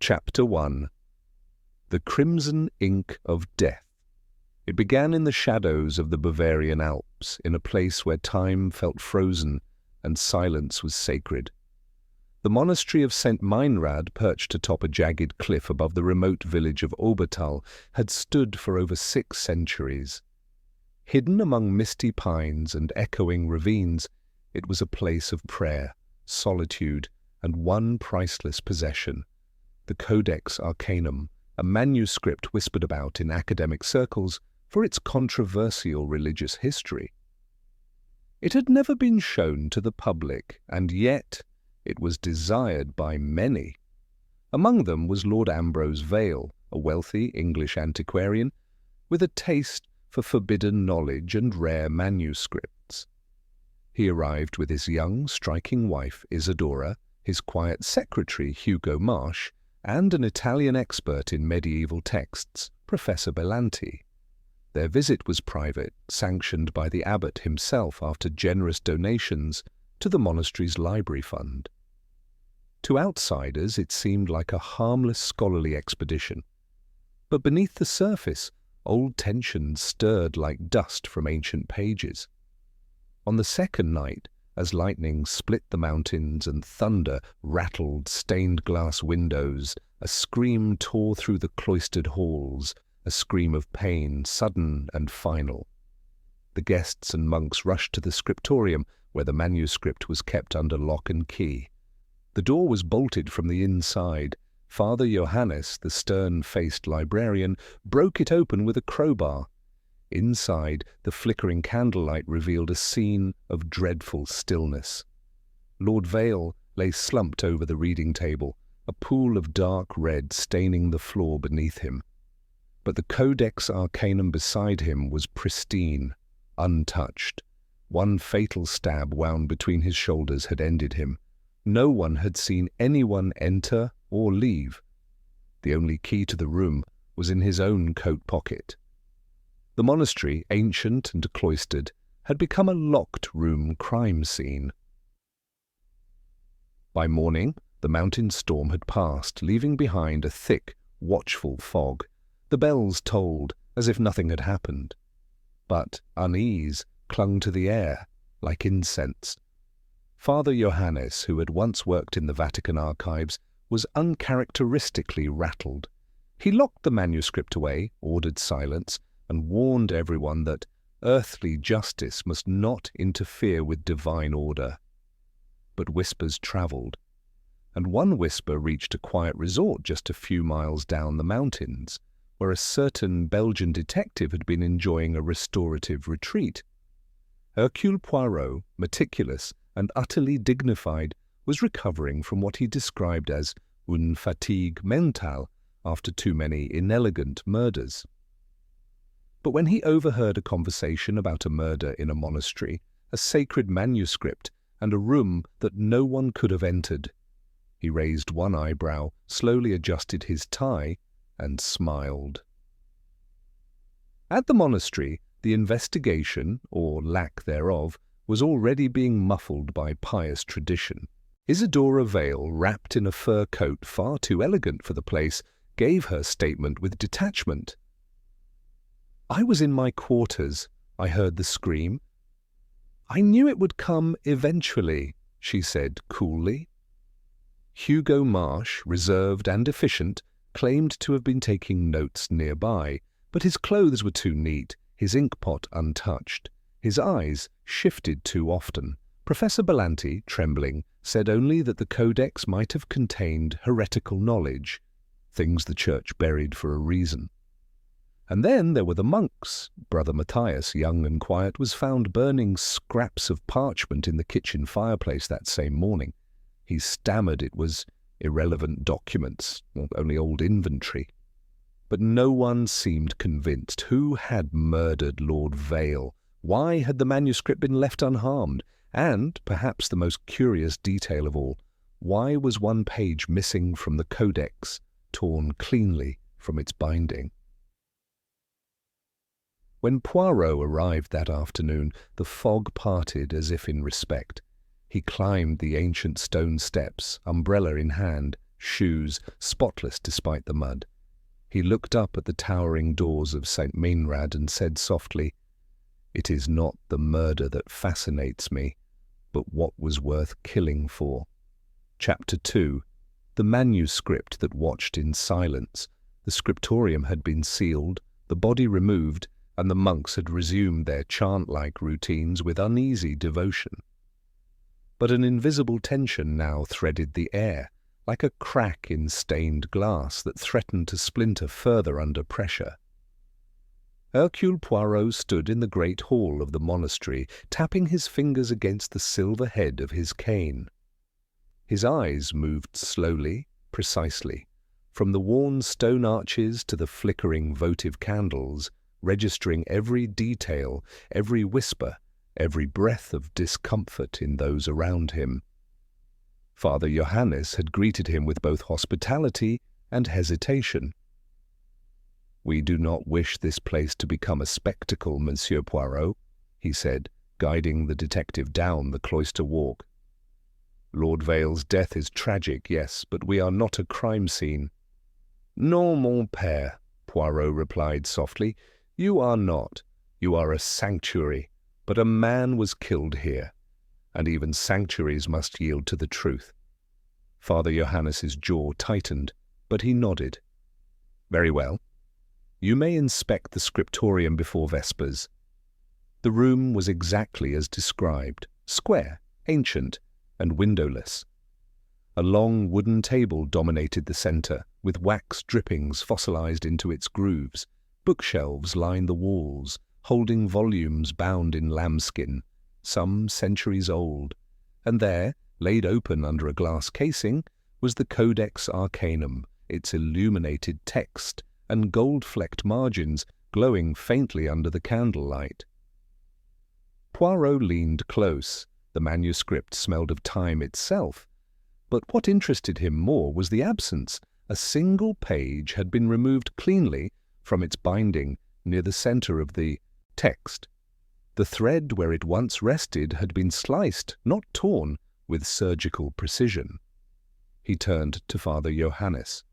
Chapter 1. The Crimson Ink of Death. It began in the shadows of the Bavarian Alps, in a place where time felt frozen and silence was sacred. The monastery of St. Meinrad, perched atop a jagged cliff above the remote village of Obertal, had stood for over 6 centuries. Hidden among misty pines and echoing ravines, it was a place of prayer, solitude, and one priceless possession, the Codex Arcanum, a manuscript whispered about in academic circles for its controversial religious history. It had never been shown to the public, and yet it was desired by many. Among them was Lord Ambrose Vale, a wealthy English antiquarian with a taste for forbidden knowledge and rare manuscripts. He arrived with his young, striking wife, Isidora, his quiet secretary, Hugo Marsh, and an Italian expert in medieval texts, Professor Bellanti. Their visit was private, sanctioned by the abbot himself after generous donations to the monastery's library fund. To outsiders, it seemed like a harmless scholarly expedition. But beneath the surface, old tensions stirred like dust from ancient pages. On the second night, as lightning split the mountains and thunder rattled stained-glass windows, a scream tore through the cloistered halls, a scream of pain, sudden and final. The guests and monks rushed to the scriptorium, where the manuscript was kept under lock and key. The door was bolted from the inside. Father Johannes, the stern-faced librarian, broke it open with a crowbar. Inside, the flickering candlelight revealed a scene of dreadful stillness. Lord Vale lay slumped over the reading table, a pool of dark red staining the floor beneath him. But the Codex Arcanum beside him was pristine, untouched. One fatal stab wound between his shoulders had ended him. No one had seen anyone enter or leave. The only key to the room was in his own coat pocket. The monastery, ancient and cloistered, had become a locked-room crime scene. By morning, the mountain storm had passed, leaving behind a thick, watchful fog. The bells tolled as if nothing had happened. But unease clung to the air like incense. Father Johannes, who had once worked in the Vatican archives, was uncharacteristically rattled. He locked the manuscript away, ordered silence, and warned everyone that earthly justice must not interfere with divine order. But whispers travelled, and one whisper reached a quiet resort just a few miles down the mountains, where a certain Belgian detective had been enjoying a restorative retreat. Hercule Poirot, meticulous and utterly dignified, was recovering from what he described as une fatigue mentale after too many inelegant murders. But when he overheard a conversation about a murder in a monastery, a sacred manuscript, and a room that no one could have entered, he raised one eyebrow, slowly adjusted his tie, and smiled. At the monastery, the investigation, or lack thereof, was already being muffled by pious tradition. Isidora Vale, wrapped in a fur coat far too elegant for the place, gave her statement with detachment. "I was in my quarters. I heard the scream. I knew it would come eventually," she said coolly. Hugo Marsh, reserved and efficient, claimed to have been taking notes nearby, but his clothes were too neat, his inkpot untouched. His eyes shifted too often. Professor Bellanti, trembling, said only that the codex might have contained heretical knowledge, things the church buried for a reason. And then there were the monks. Brother Matthias, young and quiet, was found burning scraps of parchment in the kitchen fireplace that same morning. He stammered it was irrelevant documents, only old inventory. But no one seemed convinced. Who had murdered Lord Vale? Why had the manuscript been left unharmed? And, perhaps the most curious detail of all, why was one page missing from the codex, torn cleanly from its binding? When Poirot arrived that afternoon, the fog parted as if in respect. He climbed the ancient stone steps, umbrella in hand, shoes spotless despite the mud. He looked up at the towering doors of St. Meinrad and said softly, "It is not the murder that fascinates me, but what was worth killing for." Chapter 2. The manuscript that watched in silence. The scriptorium had been sealed, the body removed, and the monks had resumed their chant-like routines with uneasy devotion. But an invisible tension now threaded the air, like a crack in stained glass that threatened to splinter further under pressure. Hercule Poirot stood in the great hall of the monastery, tapping his fingers against the silver head of his cane. His eyes moved slowly, precisely, from the worn stone arches to the flickering votive candles, registering every detail, every whisper, every breath of discomfort in those around him. Father Johannes had greeted him with both hospitality and hesitation. "We do not wish this place to become a spectacle, Monsieur Poirot," he said, guiding the detective down the cloister walk. "Lord Vale's death is tragic, yes, but we are not a crime scene." "Non, mon père," Poirot replied softly. "You are not. You are a sanctuary, but a man was killed here, and even sanctuaries must yield to the truth." Father Johannes's jaw tightened, but he nodded. "Very well. You may inspect the scriptorium before vespers." The room was exactly as described, square, ancient, and windowless. A long wooden table dominated the center, with wax drippings fossilized into its grooves. Bookshelves lined the walls, holding volumes bound in lambskin, some centuries old, and there, laid open under a glass casing, was the Codex Arcanum, its illuminated text and gold-flecked margins glowing faintly under the candlelight. Poirot leaned close. The manuscript smelled of time itself, but what interested him more was the absence. A single page had been removed cleanly from its binding near the center of the text. The thread where it once rested had been sliced, not torn, with surgical precision. He turned to Father Johannes.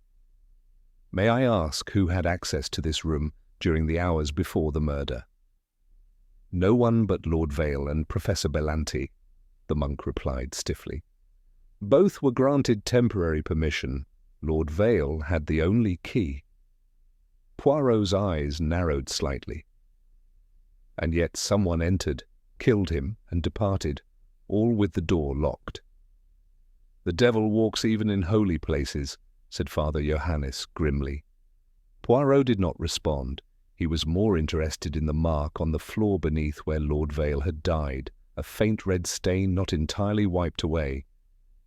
"May I ask who had access to this room during the hours before the murder?" "No one but Lord Vale and Professor Bellanti," the monk replied stiffly. "Both were granted temporary permission. Lord Vale had the only key." Poirot's eyes narrowed slightly. "And yet someone entered, killed him, and departed, all with the door locked." "The devil walks even in holy places," said Father Johannes grimly. Poirot did not respond. He was more interested in the mark on the floor beneath where Lord Vale had died, a faint red stain not entirely wiped away.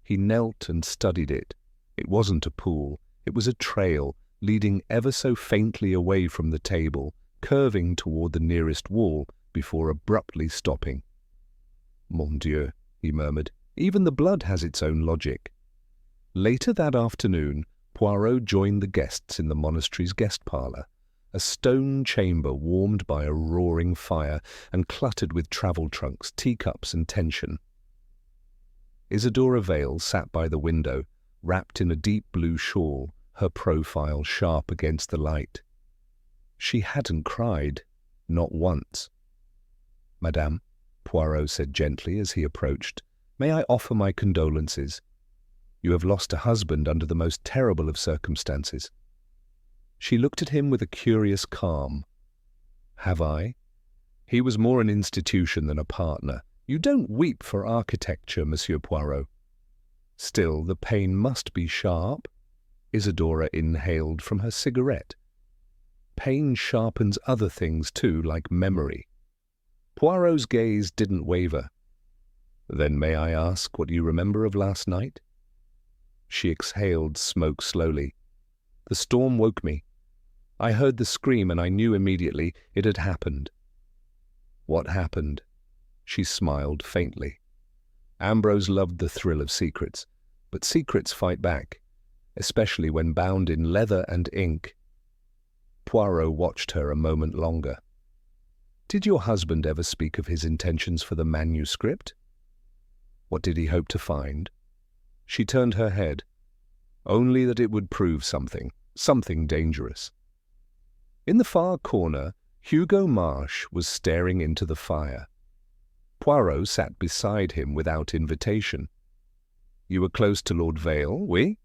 He knelt and studied it. It wasn't a pool. It was a trail, leading ever so faintly away from the table, curving toward the nearest wall before abruptly stopping. "Mon Dieu," he murmured, "even the blood has its own logic." Later that afternoon, Poirot joined the guests in the monastery's guest parlour, a stone chamber warmed by a roaring fire and cluttered with travel trunks, teacups, and tension. Isidora Vale sat by the window, wrapped in a deep blue shawl, her profile sharp against the light. She hadn't cried, not once. "Madame," Poirot said gently as he approached, "may I offer my condolences? You have lost a husband under the most terrible of circumstances." She looked at him with a curious calm. "Have I? He was more an institution than a partner. You don't weep for architecture, Monsieur Poirot." "Still, the pain must be sharp." Isidora inhaled from her cigarette. "Pain sharpens other things too, like memory." Poirot's gaze didn't waver. "Then may I ask what you remember of last night?" She exhaled smoke slowly. "The storm woke me. I heard the scream and I knew immediately it had happened." "What happened?" She smiled faintly. Ambrose loved the thrill of secrets, but secrets fight back, especially when bound in leather and ink. Poirot watched her a moment longer. "Did your husband ever speak of his intentions for the manuscript? What did he hope to find?" She turned her head. only that it would prove something dangerous. In the far corner, Hugo Marsh was staring into the fire. Poirot sat beside him without invitation. "You were close to Lord Vale, oui?"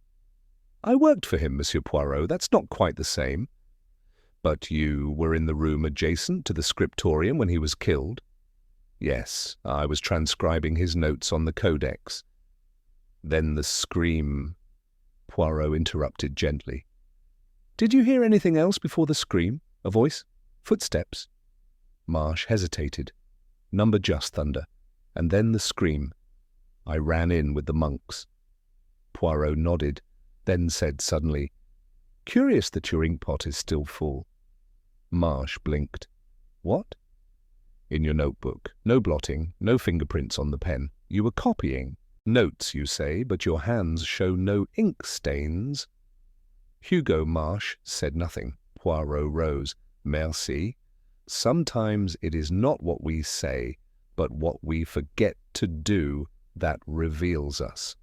"I worked for him, Monsieur Poirot. That's not quite the same." "But you were in the room adjacent to the scriptorium when he was killed?" "Yes, I was transcribing his notes on the codex." "Then the scream," Poirot interrupted gently. "Did you hear anything else before the scream? A voice? Footsteps?" Marsh hesitated. "Number just thunder. And then the scream. I ran in with the monks." Poirot nodded, then said suddenly, "Curious that your inkpot is still full." Marsh blinked. "What?" "In your notebook. No blotting, no fingerprints on the pen. You were copying. Notes, you say, but your hands show no ink stains." Hugo Marsh said nothing. Poirot rose. "Merci. Sometimes it is not what we say, but what we forget to do that reveals us."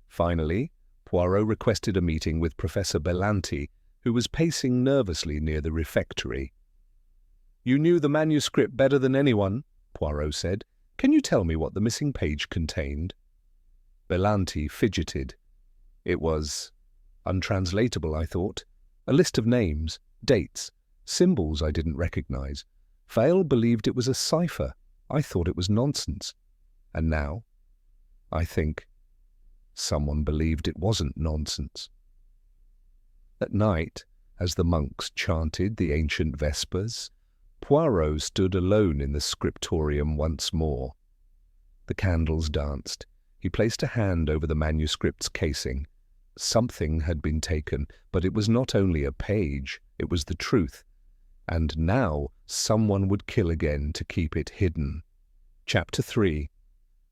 Finally, Poirot requested a meeting with Professor Bellanti, who was pacing nervously near the refectory. "You knew the manuscript better than anyone," Poirot said. "Can you tell me what the missing page contained?" Bellanti fidgeted. "It was untranslatable, I thought. A list of names, dates, symbols I didn't recognize. Vale believed it was a cipher. I thought it was nonsense. And now, I think, someone believed it wasn't nonsense." At night, as the monks chanted the ancient vespers, Poirot stood alone in the scriptorium once more. The candles danced. He placed a hand over the manuscript's casing. Something had been taken, but it was not only a page, it was the truth. And now someone would kill again to keep it hidden. Chapter 3.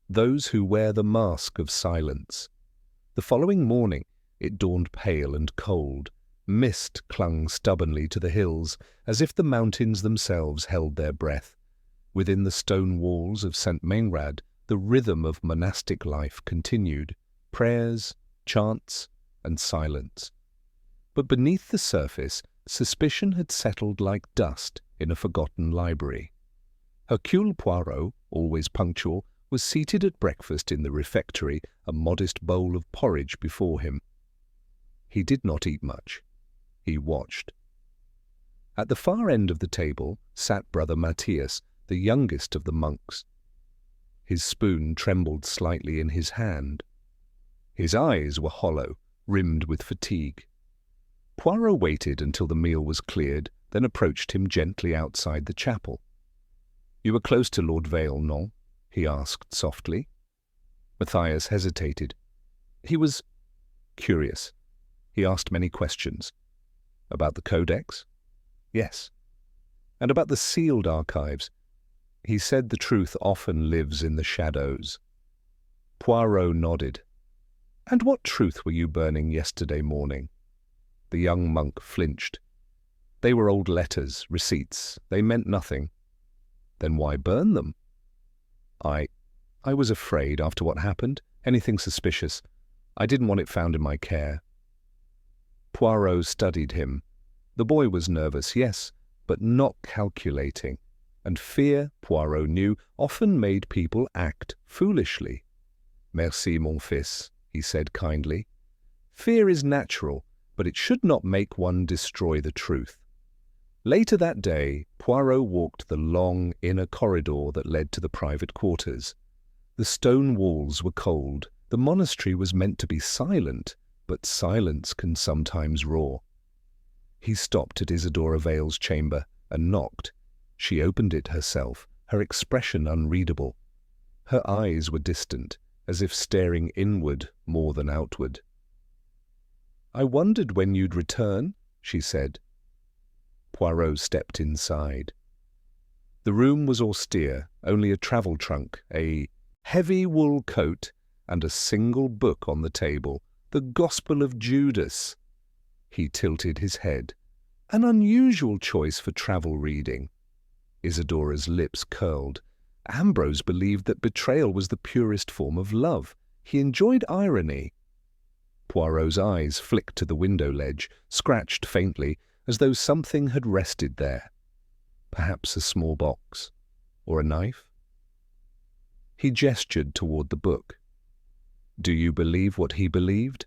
Those who wear the mask of silence. The following morning it dawned pale and cold. Mist clung stubbornly to the hills, as if the mountains themselves held their breath. Within the stone walls of St. Mainrad, the rhythm of monastic life continued, prayers, chants, and silence. But beneath the surface, suspicion had settled like dust in a forgotten library. Hercule Poirot, always punctual, was seated at breakfast in the refectory, a modest bowl of porridge before him. He did not eat much. He watched. At the far end of the table sat Brother Matthias, the youngest of the monks. His spoon trembled slightly in his hand. His eyes were hollow, rimmed with fatigue. Poirot waited until the meal was cleared, then approached him gently outside the chapel. "You were close to Lord Vale, non?" he asked softly. Matthias hesitated. He was curious. He asked many questions. About the codex? Yes. And about the sealed archives? He said the truth often lives in the shadows. Poirot nodded. "And what truth were you burning yesterday morning?" The young monk flinched. "They were old letters, receipts. They meant nothing." "Then why burn them?" I was afraid after what happened. Anything suspicious. I didn't want it found in my care." Poirot studied him. The boy was nervous, yes, but not calculating. And fear, Poirot knew, often made people act foolishly. "Merci, mon fils," he said kindly. "Fear is natural, but it should not make one destroy the truth." Later that day, Poirot walked the long inner corridor that led to the private quarters. The stone walls were cold. The monastery was meant to be silent, but silence can sometimes roar. He stopped at Isidora Vale's chamber and knocked. She opened it herself, her expression unreadable. Her eyes were distant, as if staring inward more than outward. "I wondered when you'd return," she said. Poirot stepped inside. The room was austere, only a travel trunk, a heavy wool coat, and a single book on the table, the Gospel of Judas. He tilted his head. An unusual choice for travel reading. Isidora's lips curled. Ambrose believed that betrayal was the purest form of love. He enjoyed irony. Poirot's eyes flicked to the window ledge, scratched faintly, as though something had rested there. Perhaps a small box, or a knife? He gestured toward the book. Do you believe what he believed?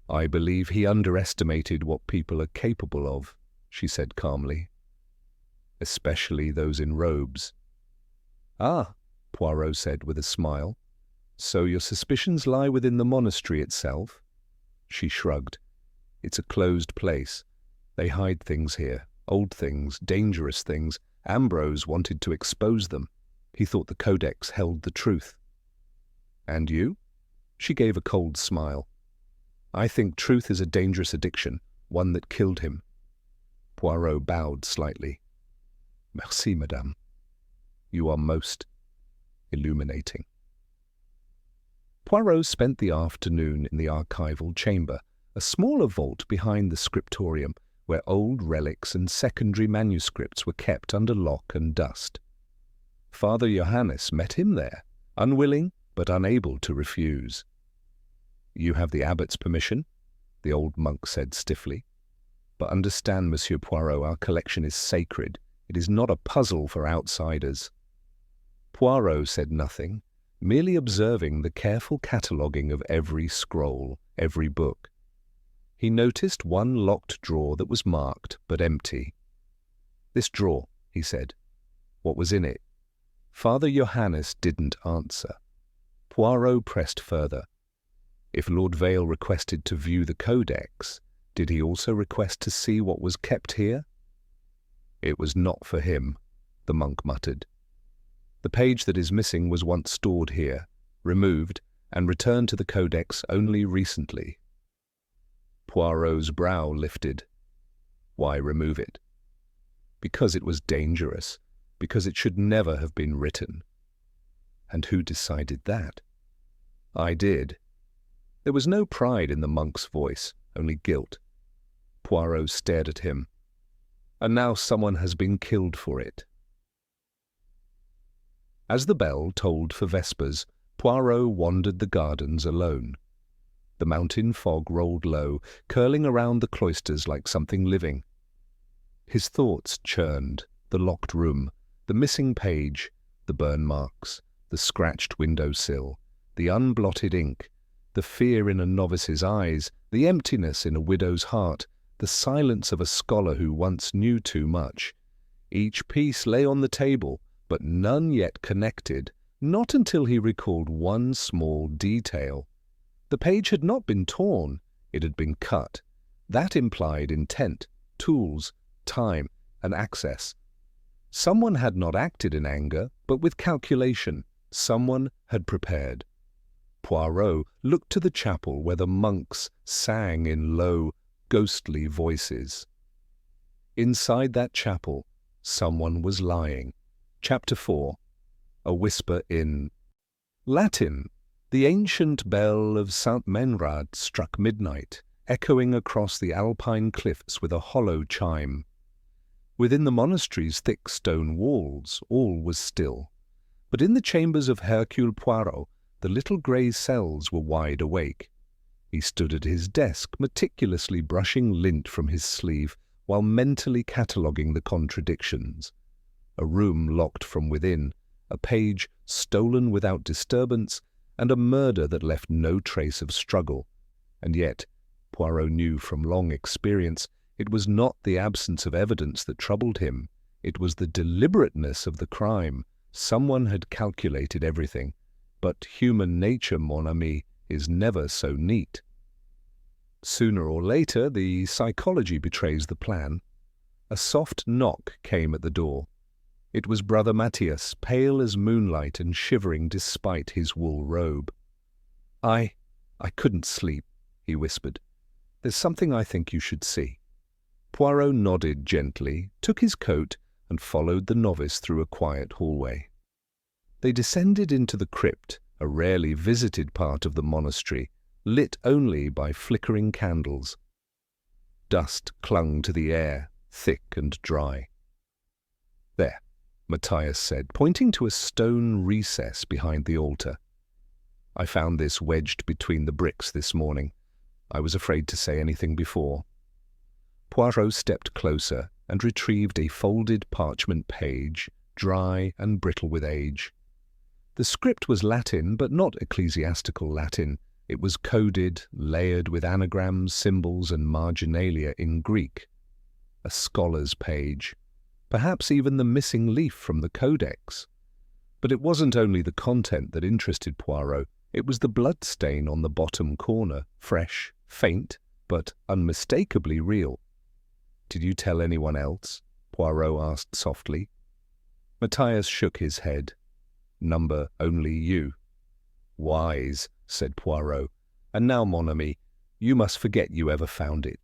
I believe he underestimated what people are capable of, she said calmly. Especially those in robes. Ah, Poirot said with a smile. So your suspicions lie within the monastery itself? She shrugged. It's a closed place. They hide things here, old things, dangerous things. Ambrose wanted to expose them. He thought the codex held the truth. And you? She gave a cold smile. I think truth is a dangerous addiction, one that killed him. Poirot bowed slightly. Merci, madame. You are most illuminating. Poirot spent the afternoon in the archival chamber, a smaller vault behind the scriptorium, where old relics and secondary manuscripts were kept under lock and dust. Father Johannes met him there, unwilling but unable to refuse. You have the abbot's permission, the old monk said stiffly. But understand, Monsieur Poirot, our collection is sacred. It is not a puzzle for outsiders. Poirot said nothing, merely observing the careful cataloguing of every scroll, every book. He noticed one locked drawer that was marked but empty. This drawer, he said. What was in it? Father Johannes didn't answer. Poirot pressed further. If Lord Vale requested to view the codex, did he also request to see what was kept here? It was not for him, the monk muttered. The page that is missing was once stored here, removed, and returned to the codex only recently. Poirot's brow lifted. Why remove it? Because it was dangerous, because it should never have been written. And who decided that? I did. There was no pride in the monk's voice, only guilt. Poirot stared at him. And now someone has been killed for it. As the bell tolled for vespers, Poirot wandered the gardens alone. The mountain fog rolled low, curling around the cloisters like something living. His thoughts churned, the locked room, the missing page, the burn marks, the scratched window-sill, the unblotted ink, the fear in a novice's eyes, the emptiness in a widow's heart, the silence of a scholar who once knew too much. Each piece lay on the table, but none yet connected, not until he recalled one small detail. The page had not been torn, it had been cut. That implied intent, tools, time, and access. Someone had not acted in anger, but with calculation. Someone had prepared. Poirot looked to the chapel where the monks sang in low, ghostly voices. Inside that chapel, someone was lying. Chapter 4. A whisper in Latin. The ancient bell of Saint Menrad struck midnight, echoing across the alpine cliffs with a hollow chime. Within the monastery's thick stone walls, all was still. But in the chambers of Hercule Poirot, the little grey cells were wide awake. He stood at his desk, meticulously brushing lint from his sleeve, while mentally cataloguing the contradictions. A room locked from within, a page stolen without disturbance, and a murder that left no trace of struggle. And yet, Poirot knew from long experience, it was not the absence of evidence that troubled him. It was the deliberateness of the crime. Someone had calculated everything. But human nature, mon ami, is never so neat. Sooner or later, the psychology betrays the plan. A soft knock came at the door. It was Brother Matthias, pale as moonlight and shivering despite his wool robe. I couldn't sleep, he whispered. There's something I think you should see. Poirot nodded gently, took his coat, and followed the novice through a quiet hallway. They descended into the crypt, a rarely visited part of the monastery, lit only by flickering candles. Dust clung to the air, thick and dry. There, Matthias said, pointing to a stone recess behind the altar. I found this wedged between the bricks this morning. I was afraid to say anything before." Poirot stepped closer and retrieved a folded parchment page, dry and brittle with age. The script was Latin, but not ecclesiastical Latin. It was coded, layered with anagrams, symbols, and marginalia in Greek. A scholar's page. Perhaps even the missing leaf from the codex. But it wasn't only the content that interested Poirot. It was the blood stain on the bottom corner, fresh, faint, but unmistakably real. "Did you tell anyone else?" Poirot asked softly. Matthias shook his head. "Number only you." "Wise," said Poirot. "And now, mon ami, you must forget you ever found it."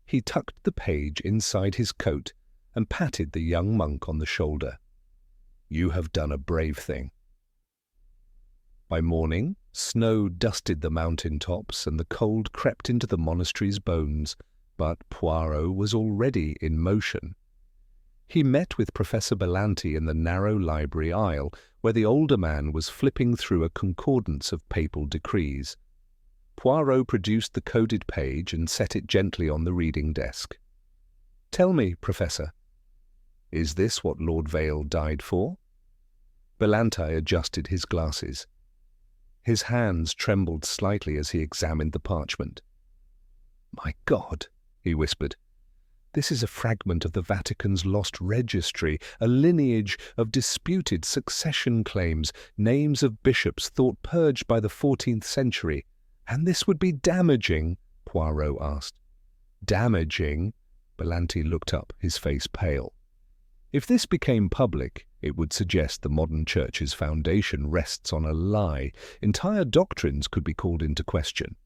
He tucked the page inside his coat and patted the young monk on the shoulder. "You have done a brave thing." By morning, snow dusted the mountain tops and the cold crept into the monastery's bones, but Poirot was already in motion. He met with Professor Belanti in the narrow library aisle, where the older man was flipping through a concordance of papal decrees. Poirot produced the coded page and set it gently on the reading desk. "Tell me, Professor, is this what Lord Vale died for?" Belanti adjusted his glasses. His hands trembled slightly as he examined the parchment. "My God," he whispered, "this is a fragment of the Vatican's lost registry, a lineage of disputed succession claims, names of bishops thought purged by the 14th century. And this would be damaging?" Poirot asked. "Damaging?" Belanti looked up, his face pale. "If this became public, it would suggest the modern church's foundation rests on a lie. Entire doctrines could be called into question."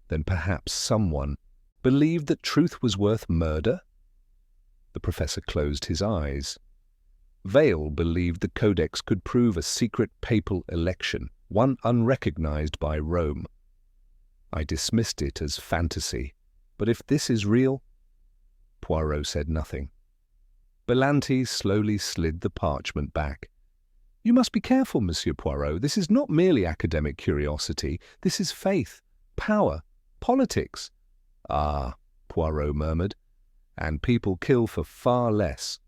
"Then perhaps someone believed that truth was worth murder?" The professor closed his eyes. "Vale believed the codex could prove a secret papal election, one unrecognized by Rome. I dismissed it as fantasy, but if this is real—" Poirot said nothing. Belanti slowly slid the parchment back. "You must be careful, Monsieur Poirot. This is not merely academic curiosity. This is faith, power, politics." "Ah," Poirot murmured, "and people kill for far less."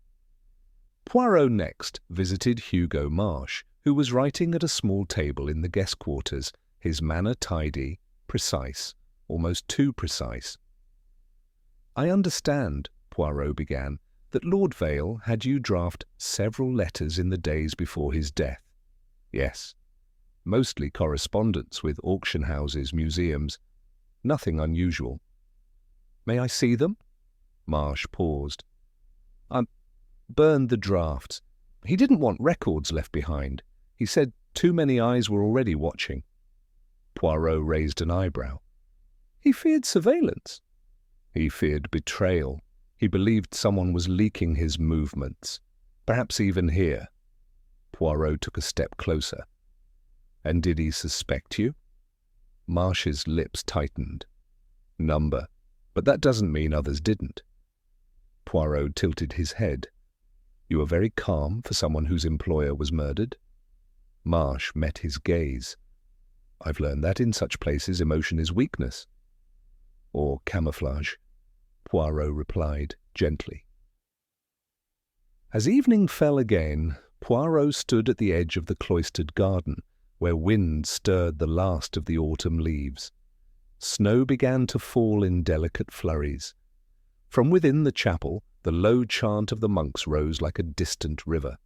Poirot next visited Hugo Marsh, who was writing at a small table in the guest quarters, his manner tidy, precise, almost too precise. "I understand," Poirot began, "that Lord Vale had you draft several letters in the days before his death." "Yes. Mostly correspondence with auction houses, museums. Nothing unusual." "May I see them?" Marsh paused. "I burned the drafts. He didn't want records left behind. He said too many eyes were already watching." Poirot raised an eyebrow. "He feared surveillance." "He feared betrayal. He believed someone was leaking his movements, perhaps even here." Poirot took a step closer. "And did he suspect you?" Marsh's lips tightened. "Number, but that doesn't mean others didn't." Poirot tilted his head. "You are very calm for someone whose employer was murdered." Marsh met his gaze. "I've learned that in such places emotion is weakness." "Or camouflage," Poirot replied gently. As evening fell again, Poirot stood at the edge of the cloistered garden, where wind stirred the last of the autumn leaves. Snow began to fall in delicate flurries. From within the chapel, the low chant of the monks rose like a distant river.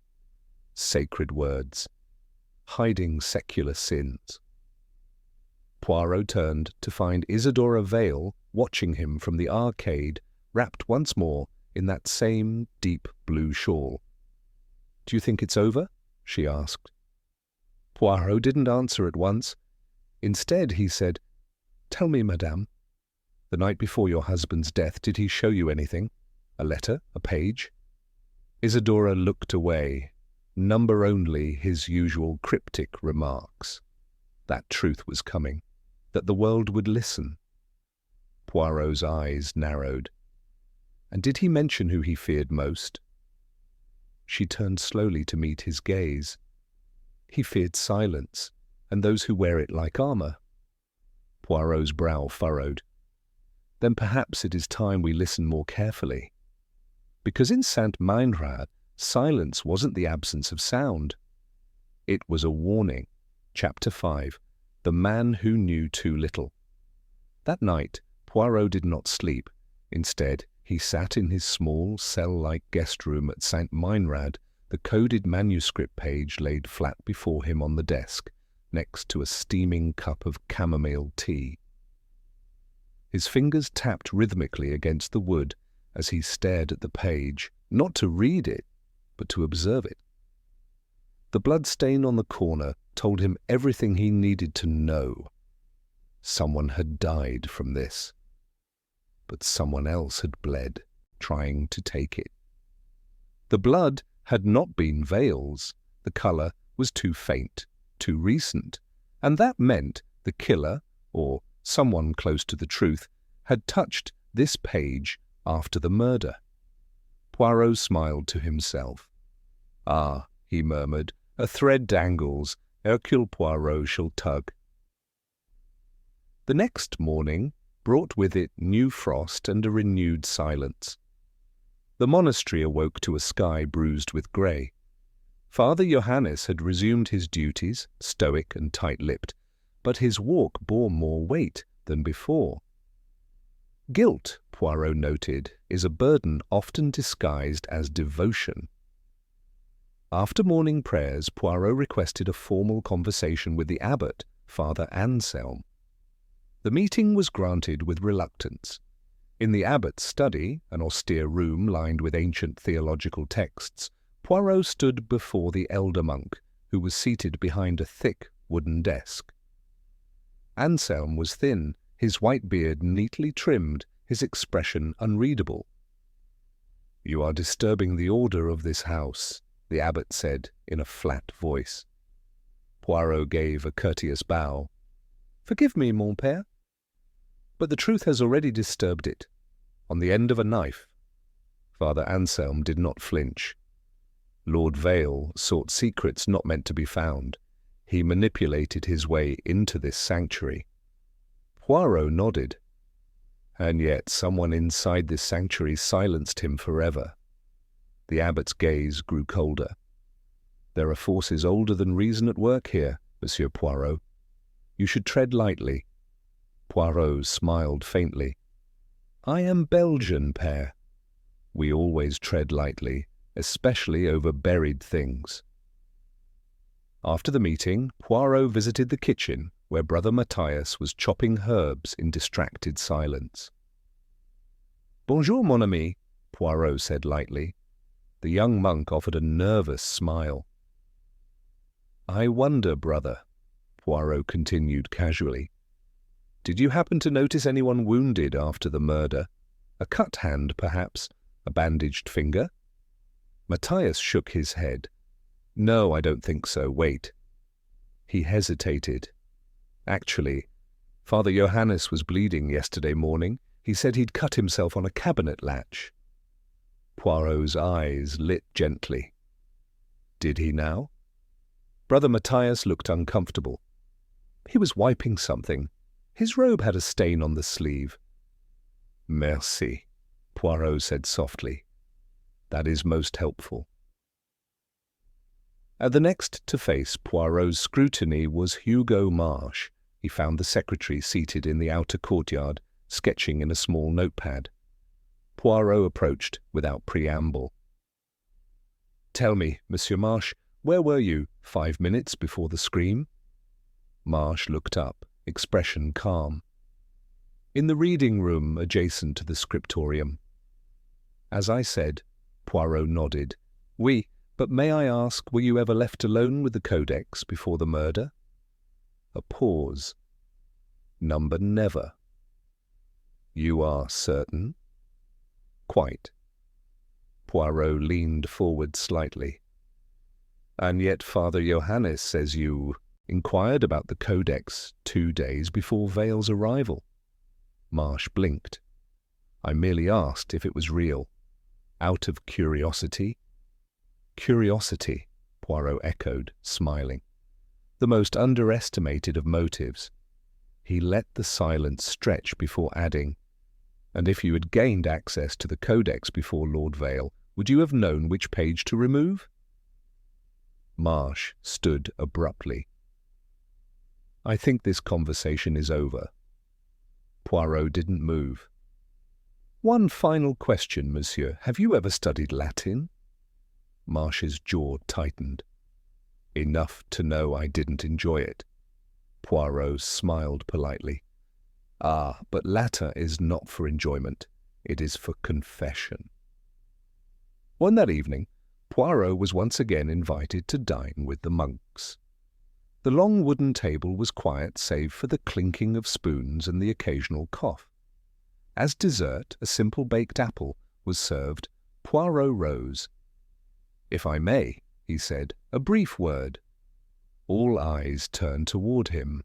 Sacred words, hiding secular sins. Poirot turned to find Isidora Vale watching him from the arcade, wrapped once more in that same deep blue shawl. "Do you think it's over?" she asked. Poirot didn't answer at once. Instead, he said, "Tell me, madame, the night before your husband's death, did he show you anything? A letter? A page?" Isidora looked away, number only his usual cryptic remarks. That truth was coming, that the world would listen. Poirot's eyes narrowed. And did he mention who he feared most? She turned slowly to meet his gaze. He feared silence, and those who wear it like armour. Poirot's brow furrowed. Then perhaps it is time we listen more carefully. Because in Saint Meinrad, silence wasn't the absence of sound. It was a warning. Chapter 5. The Man Who Knew Too Little. That night, Poirot did not sleep. Instead, he sat in his small, cell-like guest room at Saint Meinrad, the coded manuscript page laid flat before him on the desk, next to a steaming cup of chamomile tea. His fingers tapped rhythmically against the wood as he stared at the page, not to read it, but to observe it. The bloodstain on the corner told him everything he needed to know. Someone had died from this, but someone else had bled, trying to take it. The blood had not been Vale's. The colour was too faint, too recent, and that meant the killer, or someone close to the truth, had touched this page after the murder. Poirot smiled to himself. "Ah," he murmured, "a thread dangles. Hercule Poirot shall tug." The next morning brought with it new frost and a renewed silence. The monastery awoke to a sky bruised with grey. Father Johannes had resumed his duties, stoic and tight-lipped, but his walk bore more weight than before. Guilt, Poirot noted, is a burden often disguised as devotion. After morning prayers, Poirot requested a formal conversation with the abbot, Father Anselm. The meeting was granted with reluctance. In the abbot's study, an austere room lined with ancient theological texts, Poirot stood before the elder monk, who was seated behind a thick wooden desk. Anselm was thin, his white beard neatly trimmed, his expression unreadable. "You are disturbing the order of this house," the abbot said in a flat voice. Poirot gave a courteous bow. "Forgive me, mon père, but the truth has already disturbed it, on the end of a knife." Father Anselm did not flinch. Lord Vale sought secrets not meant to be found. He manipulated his way into this sanctuary. Poirot nodded. And yet someone inside this sanctuary silenced him forever. The abbot's gaze grew colder. "There are forces older than reason at work here, Monsieur Poirot. You should tread lightly." Poirot smiled faintly. "I am Belgian, père. We always tread lightly, especially over buried things." After the meeting, Poirot visited the kitchen, where Brother Matthias was chopping herbs in distracted silence. "Bonjour, mon ami," Poirot said lightly. The young monk offered a nervous smile. "I wonder, brother," Poirot continued casually, "did you happen to notice anyone wounded after the murder? A cut hand, perhaps? A bandaged finger?" Matthias shook his head. "No, I don't think so. Wait." He hesitated. "Actually, Father Johannes was bleeding yesterday morning. He said he'd cut himself on a cabinet latch." Poirot's eyes lit gently. "Did he now?" Brother Matthias looked uncomfortable. "He was wiping something. His robe had a stain on the sleeve." "Merci," Poirot said softly. "That is most helpful." At the next to face Poirot's scrutiny was Hugo Marsh. He found the secretary seated in the outer courtyard, sketching in a small notepad. Poirot approached without preamble. "Tell me, Monsieur Marsh, where were you 5 minutes before the scream?" Marsh looked up, expression calm. "In the reading room adjacent to the scriptorium." "As I said," Poirot nodded. "Oui, but may I ask, were you ever left alone with the codex before the murder?" A pause. "Number never." "You are certain?" "Quite." Poirot leaned forward slightly. "And yet Father Johannes says you inquired about the codex 2 days before Vale's arrival." Marsh blinked. "I merely asked if it was real. Out of curiosity." "Curiosity," Poirot echoed, smiling. the most underestimated of motives. He let the silence stretch before adding, "And if you had gained access to the codex before Lord Vale, would you have known which page to remove?" Marsh stood abruptly. "I think this conversation is over." Poirot didn't move. "One final question, monsieur. Have you ever studied Latin?" Marsh's jaw tightened. "Enough to know I didn't enjoy it." Poirot smiled politely. "Ah, but Latin is not for enjoyment. It is for confession." On that evening, Poirot was once again invited to dine with the monks. The long wooden table was quiet save for the clinking of spoons and the occasional cough. As dessert, a simple baked apple was served. Poirot rose. "If I may," he said, "a brief word." All eyes turned toward him.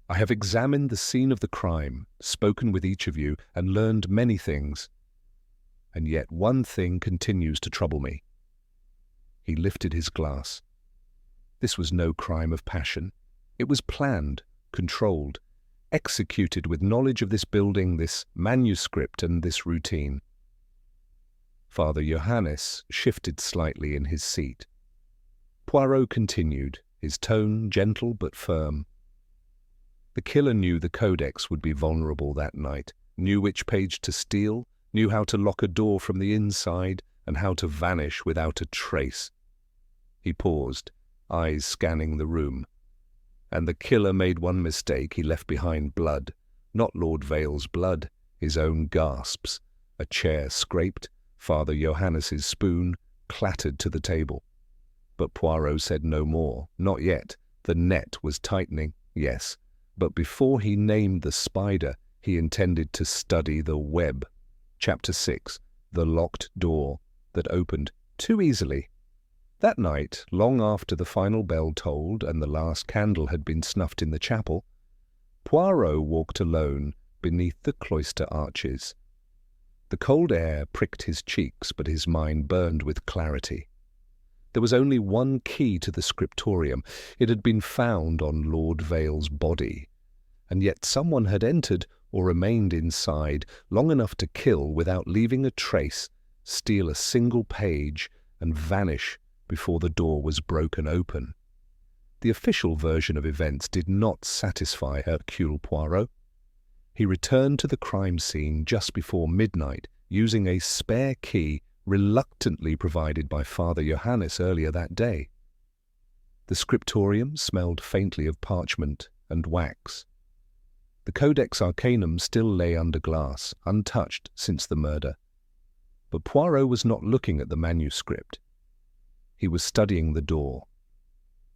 "I have examined the scene of the crime, spoken with each of you, and learned many things. And yet one thing continues to trouble me." He lifted his glass. This was no crime of passion. It was planned, controlled, executed with knowledge of this building, this manuscript, and this routine. Father Johannes shifted slightly in his seat. Poirot continued, his tone gentle but firm. The killer knew the codex would be vulnerable that night, knew which page to steal, knew how to lock a door from the inside, and how to vanish without a trace. He paused, eyes scanning the room. And the killer made one mistake. He left behind blood, not Lord Vale's blood, his own gasps. A chair scraped, Father Johannes's spoon clattered to the table. But Poirot said no more. Not yet. The net was tightening, yes, but before he named the spider, he intended to study the web. Chapter 6. The locked door that opened too easily. That night, long after the final bell tolled and the last candle had been snuffed in the chapel, Poirot walked alone beneath the cloister arches. The cold air pricked his cheeks, but his mind burned with clarity. There was only one key to the scriptorium. It had been found on Lord Vale's body, and yet someone had entered or remained inside long enough to kill without leaving a trace, steal a single page, and vanish before the door was broken open. The official version of events did not satisfy Hercule Poirot. He returned to the crime scene just before midnight, using a spare key reluctantly provided by Father Johannes earlier that day. The scriptorium smelled faintly of parchment and wax. The Codex Arcanum still lay under glass, untouched since the murder. But Poirot was not looking at the manuscript. He was studying the door.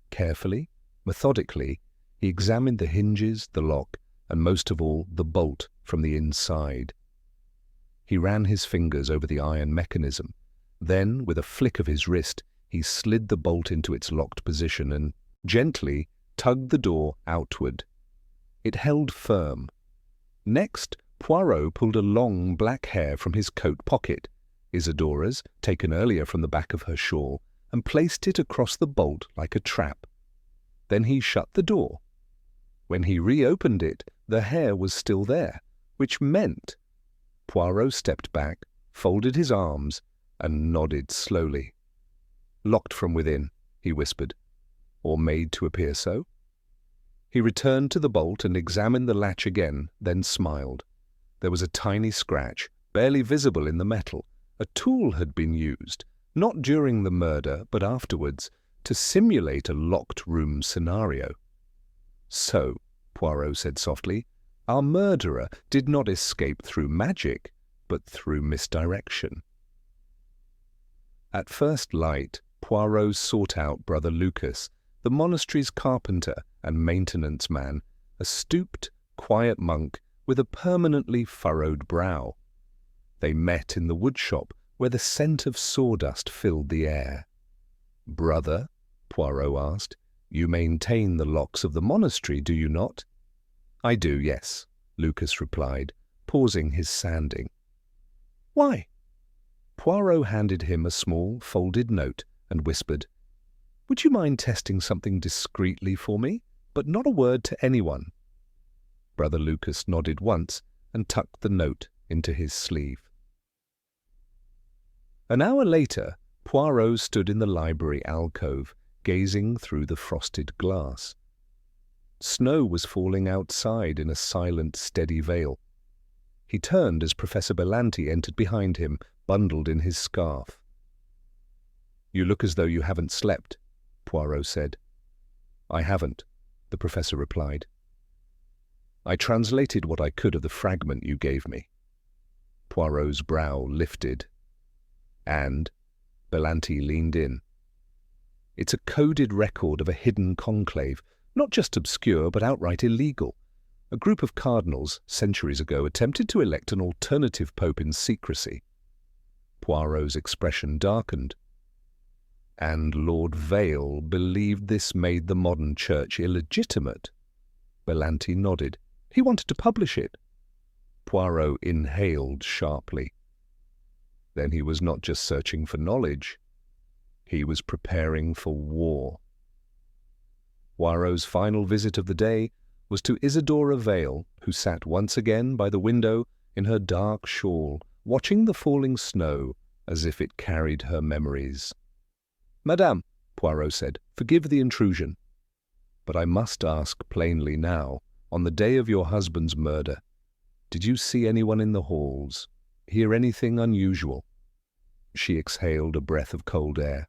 Carefully, methodically, he examined the hinges, the lock, and most of all, the bolt from the inside. He ran his fingers over the iron mechanism. Then, with a flick of his wrist, he slid the bolt into its locked position and gently tugged the door outward. It held firm. Next, Poirot pulled a long black hair from his coat pocket, Isadora's, taken earlier from the back of her shawl, and placed it across the bolt like a trap. Then he shut the door. When he reopened it, the hair was still there, which meant... Poirot stepped back, folded his arms, and nodded slowly. "Locked from within," he whispered. "Or made to appear so?" He returned to the bolt and examined the latch again, then smiled. There was a tiny scratch, barely visible in the metal. A tool had been used, not during the murder, but afterwards, to simulate a locked room scenario. "So," Poirot said softly, "our murderer did not escape through magic, but through misdirection." At first light, Poirot sought out Brother Lucas, the monastery's carpenter and maintenance man, a stooped, quiet monk with a permanently furrowed brow. They met in the woodshop, where the scent of sawdust filled the air. "Brother," Poirot asked, "you maintain the locks of the monastery, do you not?" "I do, yes," Lucas replied, pausing his sanding. "Why?" Poirot handed him a small, folded note and whispered, Would you mind testing something discreetly for me, but not a word to anyone?" Brother Lucas nodded once and tucked the note into his sleeve. An hour later, Poirot stood in the library alcove, gazing through the frosted glass. Snow was falling outside in a silent, steady veil. He turned as Professor Belanti entered behind him, bundled in his scarf. "You look as though you haven't slept," Poirot said. "I haven't," the professor replied. "I translated what I could of the fragment you gave me." Poirot's brow lifted. "And?" Belanti leaned in. "It's a coded record of a hidden conclave, not just obscure but outright illegal. A group of cardinals, centuries ago, attempted to elect an alternative pope in secrecy." Poirot's expression darkened. "And Lord Vale believed this made the modern church illegitimate?" Belanti nodded. "He wanted to publish it." Poirot inhaled sharply. Then he was not just searching for knowledge. He was preparing for war. Poirot's final visit of the day was to Isidora Vale, who sat once again by the window in her dark shawl, watching the falling snow as if it carried her memories. "Madame," Poirot said, "forgive the intrusion. But I must ask plainly now, on the day of your husband's murder, did you see anyone in the halls? Hear anything unusual?" She exhaled a breath of cold air.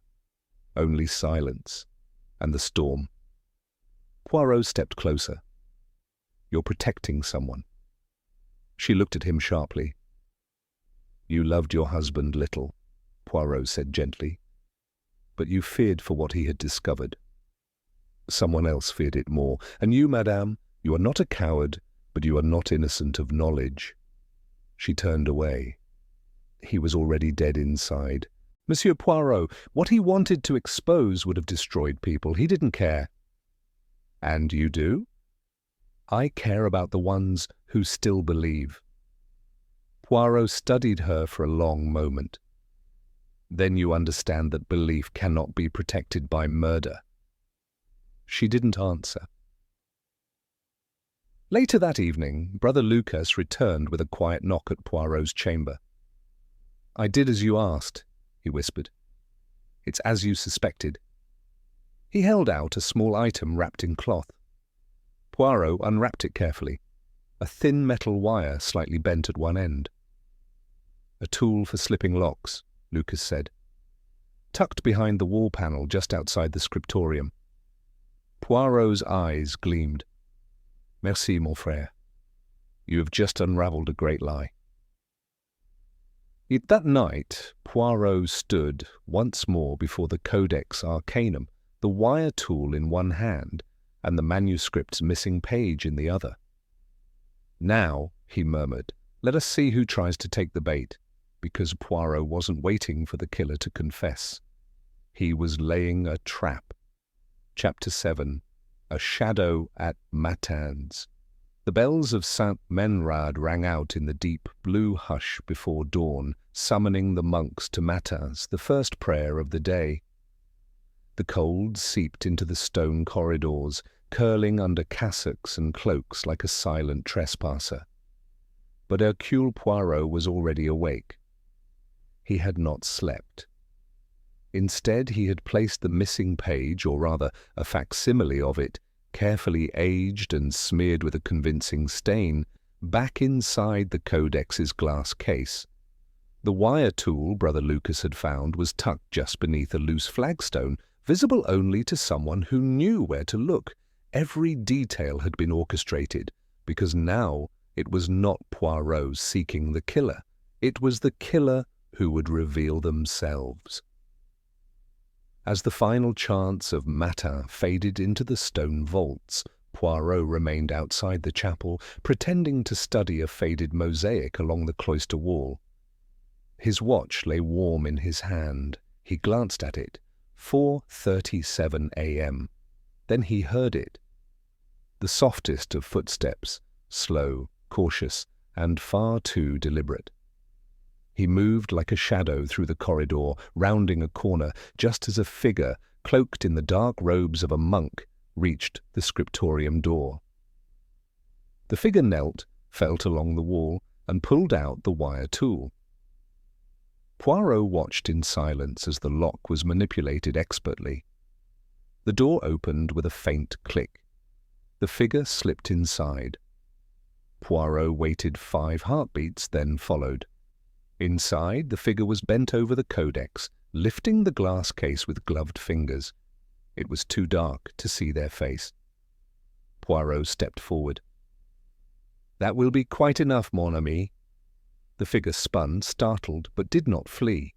"Only silence and the storm." Poirot stepped closer. "You're protecting someone." She looked at him sharply. "You loved your husband little," Poirot said gently, "but you feared for what he had discovered. Someone else feared it more. And you, madame, you are not a coward, but you are not innocent of knowledge." She turned away. He was already dead inside. "Monsieur Poirot, what he wanted to expose would have destroyed people. He didn't care." "And you do?" "I care about the ones who still believe." Poirot studied her for a long moment. "Then you understand that belief cannot be protected by murder." She didn't answer. Later that evening, Brother Lucas returned with a quiet knock at Poirot's chamber. "I did as you asked," he whispered. "It's as you suspected." He held out a small item wrapped in cloth. Poirot unwrapped it carefully. A thin metal wire slightly bent at one end. "A tool for slipping locks," Lucas said. "Tucked behind the wall panel just outside the scriptorium." Poirot's eyes gleamed. "Merci, mon frère. You have just unravelled a great lie." Yet that night, Poirot stood once more before the Codex Arcanum, the wire tool in one hand and the manuscript's missing page in the other. "Now," he murmured, "let us see who tries to take the bait," because Poirot wasn't waiting for the killer to confess. He was laying a trap. Chapter 7. A Shadow at Matins. The bells of Saint Menrad rang out in the deep blue hush before dawn, summoning the monks to Matins, the first prayer of the day. The cold seeped into the stone corridors, curling under cassocks and cloaks like a silent trespasser. But Hercule Poirot was already awake. He had not slept. Instead, he had placed the missing page, or rather a facsimile of it, carefully aged and smeared with a convincing stain, back inside the Codex's glass case. The wire tool Brother Lucas had found was tucked just beneath a loose flagstone, visible only to someone who knew where to look. Every detail had been orchestrated, because now it was not Poirot seeking the killer. It was the killer who would reveal themselves. As the final chants of Matin faded into the stone vaults, Poirot remained outside the chapel, pretending to study a faded mosaic along the cloister wall. His watch lay warm in his hand. He glanced at it. 4:37 a.m. Then he heard it. The softest of footsteps, slow, cautious, and far too deliberate. He moved like a shadow through the corridor, rounding a corner, just as a figure cloaked in the dark robes of a monk, reached the scriptorium door. The figure knelt, felt along the wall, and pulled out the wire tool. Poirot watched in silence as the lock was manipulated expertly. The door opened with a faint click. The figure slipped inside. Poirot waited 5 heartbeats, then followed. Inside, the figure was bent over the codex, lifting the glass case with gloved fingers. It was too dark to see their face. Poirot stepped forward. "That will be quite enough, mon ami." The figure spun, startled, but did not flee.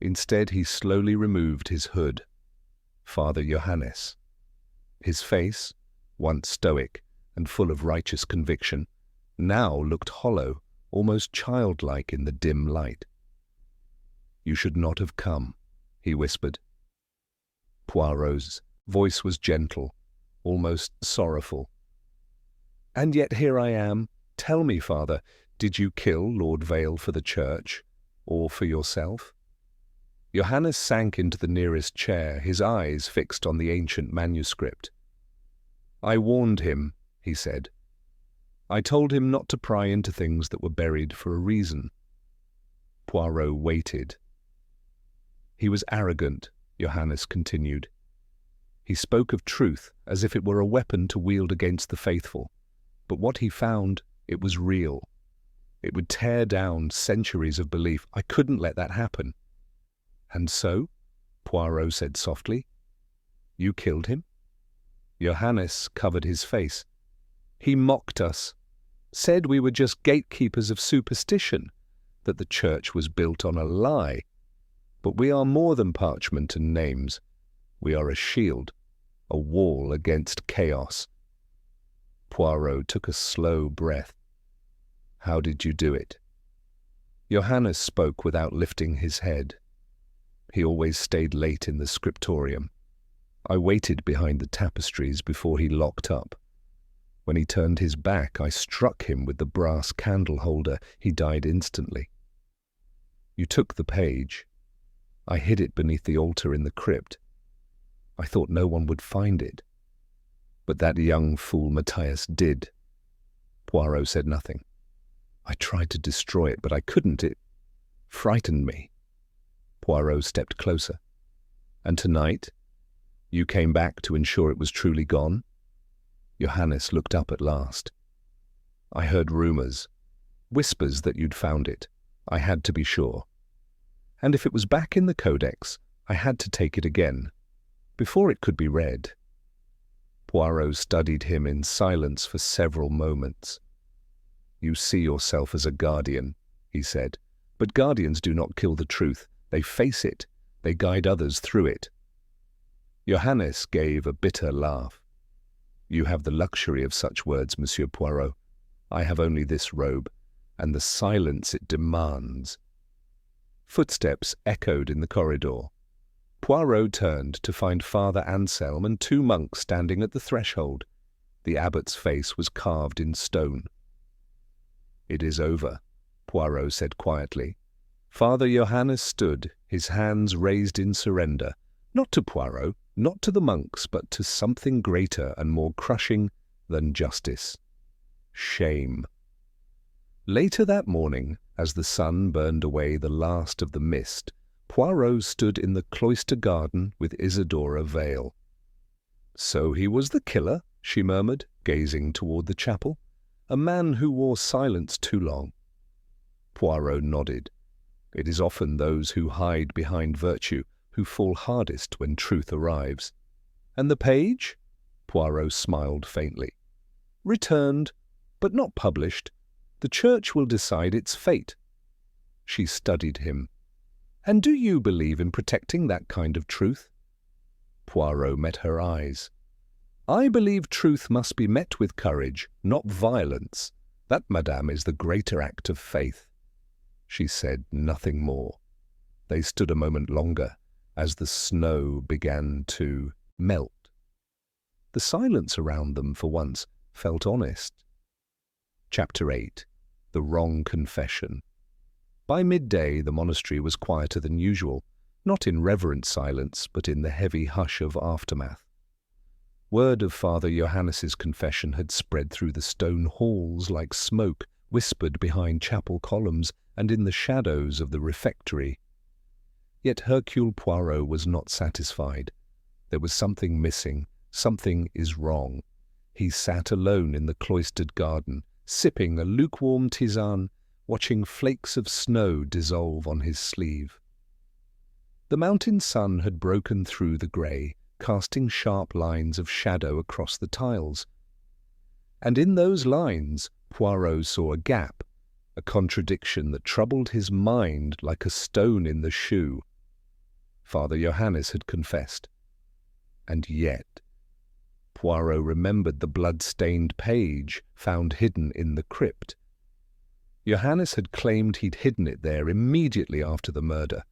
Instead, he slowly removed his hood. Father Johannes. His face, once stoic and full of righteous conviction, now looked hollow, almost childlike in the dim light. "You should not have come," he whispered. Poirot's voice was gentle, almost sorrowful. "And yet here I am. Tell me, Father, did you kill Lord Vale for the church, or for yourself?" Johannes sank into the nearest chair, his eyes fixed on the ancient manuscript. "I warned him," he said. "I told him not to pry into things that were buried for a reason." Poirot waited. "He was arrogant," Johannes continued. "He spoke of truth as if it were a weapon to wield against the faithful. But what he found, it was real. It would tear down centuries of belief. I couldn't let that happen." "And so?" Poirot said softly. "You killed him?" Johannes covered his face. "He mocked us, said we were just gatekeepers of superstition, that the church was built on a lie. But we are more than parchment and names. We are a shield, a wall against chaos." Poirot took a slow breath. "How did you do it?" Johannes spoke without lifting his head. He always stayed late in the scriptorium. I waited behind the tapestries before he locked up. When he turned his back, I struck him with the brass candle holder. He died instantly. You took the page. I hid it beneath the altar in the crypt. I thought no one would find it. But that young fool Matthias did." Poirot said nothing. "I tried to destroy it, but I couldn't. It frightened me." Poirot stepped closer. "And tonight, you came back to ensure it was truly gone?" Johannes looked up at last. "I heard rumors, whispers that you'd found it. I had to be sure. And if it was back in the codex, I had to take it again, before it could be read." Poirot studied him in silence for several moments. "You see yourself as a guardian," he said, "but guardians do not kill the truth. They face it. They guide others through it." Johannes gave a bitter laugh. "You have the luxury of such words, Monsieur Poirot. I have only this robe, and the silence it demands." Footsteps echoed in the corridor. Poirot turned to find Father Anselm and 2 monks standing at the threshold. The abbot's face was carved in stone. "It is over," Poirot said quietly. Father Johannes stood, his hands raised in surrender, not to Poirot, not to the monks, but to something greater and more crushing than justice: shame. Later that morning, as the sun burned away the last of the mist, Poirot stood in the cloister garden with Isidora Vale. "So he was the killer," she murmured, gazing toward the chapel. "A man who wore silence too long." Poirot nodded. It is often those who hide behind virtue who fall hardest when truth arrives. "And the page?" Poirot smiled faintly. "Returned, but not published. The church will decide its fate." She studied him. "And do you believe in protecting that kind of truth?" Poirot met her eyes. "I believe truth must be met with courage, not violence. That, madame, is the greater act of faith." She said nothing more. They stood a moment longer, as the snow began to melt. The silence around them, for once, felt honest. Chapter 8. The Wrong Confession. By midday, the monastery was quieter than usual. not in reverent silence, but in the heavy hush of aftermath. Word of Father Johannes's confession had spread through the stone halls like smoke, whispered behind chapel columns and in the shadows of the refectory. Yet Hercule Poirot was not satisfied. There was something missing. Something is wrong. He sat alone in the cloistered garden, sipping a lukewarm tisane, watching flakes of snow dissolve on his sleeve. The mountain sun had broken through the grey, casting sharp lines of shadow across the tiles. And in those lines, Poirot saw a gap, a contradiction that troubled his mind like a stone in the shoe. Father Johannes had confessed. And yet, Poirot remembered the blood-stained page found hidden in the crypt. Johannes had claimed he'd hidden it there immediately after the murder,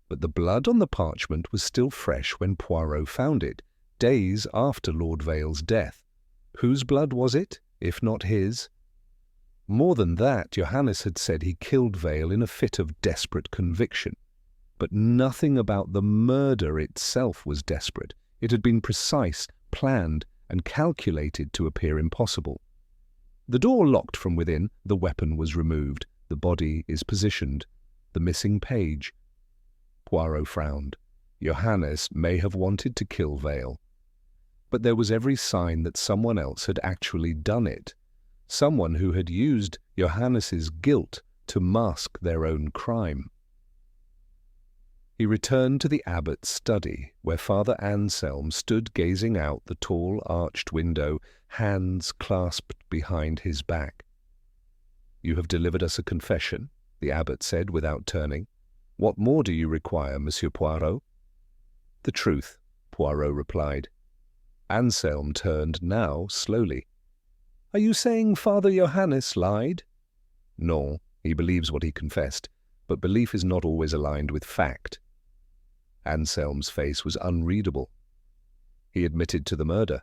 but the blood on the parchment was still fresh when Poirot found it, days after Lord Vale's death. Whose blood was it, if not his? More than that, Johannes had said he killed Vale in a fit of desperate conviction. But nothing about the murder itself was desperate. It had been precise, planned, and calculated to appear impossible. The door locked from within, the weapon was removed, the body is positioned, the missing page. Poirot frowned. Johannes may have wanted to kill Vale. But there was every sign that someone else had actually done it, someone who had used Johannes's guilt to mask their own crime. He returned to the abbot's study, where Father Anselm stood gazing out the tall arched window, hands clasped behind his back. "You have delivered us a confession," the abbot said without turning. "What more do you require, Monsieur Poirot?" "The truth," Poirot replied. Anselm turned now slowly. "Are you saying Father Johannes lied?" "No, he believes what he confessed, but belief is not always aligned with fact." Anselm's face was unreadable. "He admitted to the murder."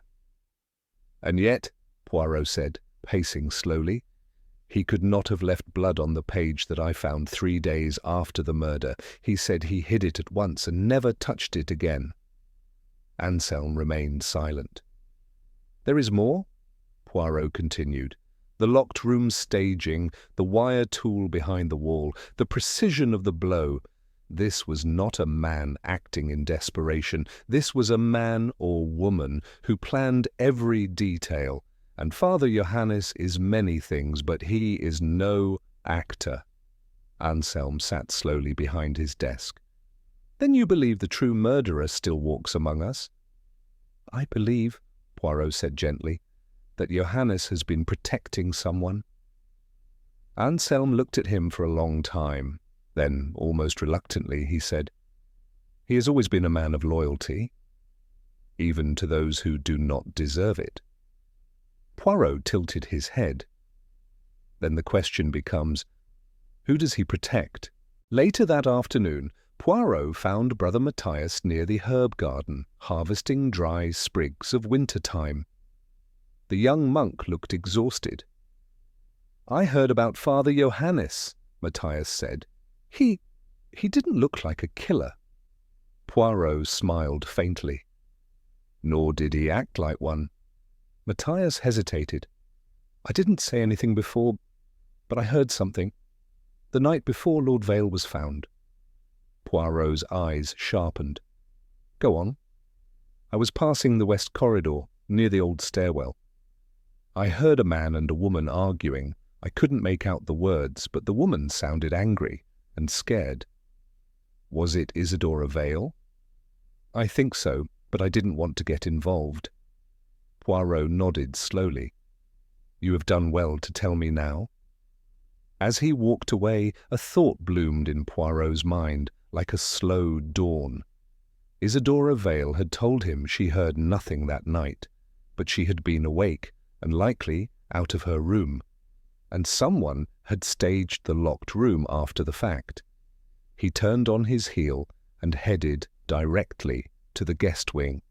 "And yet," Poirot said, pacing slowly, "he could not have left blood on the page that I found 3 days after the murder. He said he hid it at once and never touched it again." Anselm remained silent. "There is more?" Poirot continued. "The locked room staging, the wire tool behind the wall, the precision of the blow. This was not a man acting in desperation. This was a man or woman who planned every detail. And Father Johannes is many things, but he is no actor." Anselm sat slowly behind his desk. "Then you believe the true murderer still walks among us?" "I believe," Poirot said gently, "that Johannes has been protecting someone." Anselm looked at him for a long time. Then, almost reluctantly, he said, "He has always been a man of loyalty, even to those who do not deserve it." Poirot tilted his head. Then the question becomes, who does he protect? Later that afternoon, Poirot found Brother Matthias near the herb garden, harvesting dry sprigs of winter-thyme. The young monk looked exhausted. "I heard about Father Johannes," Matthias said. He didn't look like a killer." Poirot smiled faintly. "Nor did he act like one." Matthias hesitated. "I didn't say anything before, but I heard something. The night before Lord Vale was found." Poirot's eyes sharpened. "Go on." "I was passing the west corridor, near the old stairwell. I heard a man and a woman arguing. I couldn't make out the words, but the woman sounded angry and scared." "Was it Isidora Vale?" "I think so, but I didn't want to get involved." Poirot nodded slowly. "You have done well to tell me now." As he walked away, a thought bloomed in Poirot's mind, like a slow dawn. Isidora Vale had told him she heard nothing that night, but she had been awake, and likely out of her room, and someone had staged the locked room after the fact. He turned on his heel and headed directly to the guest wing.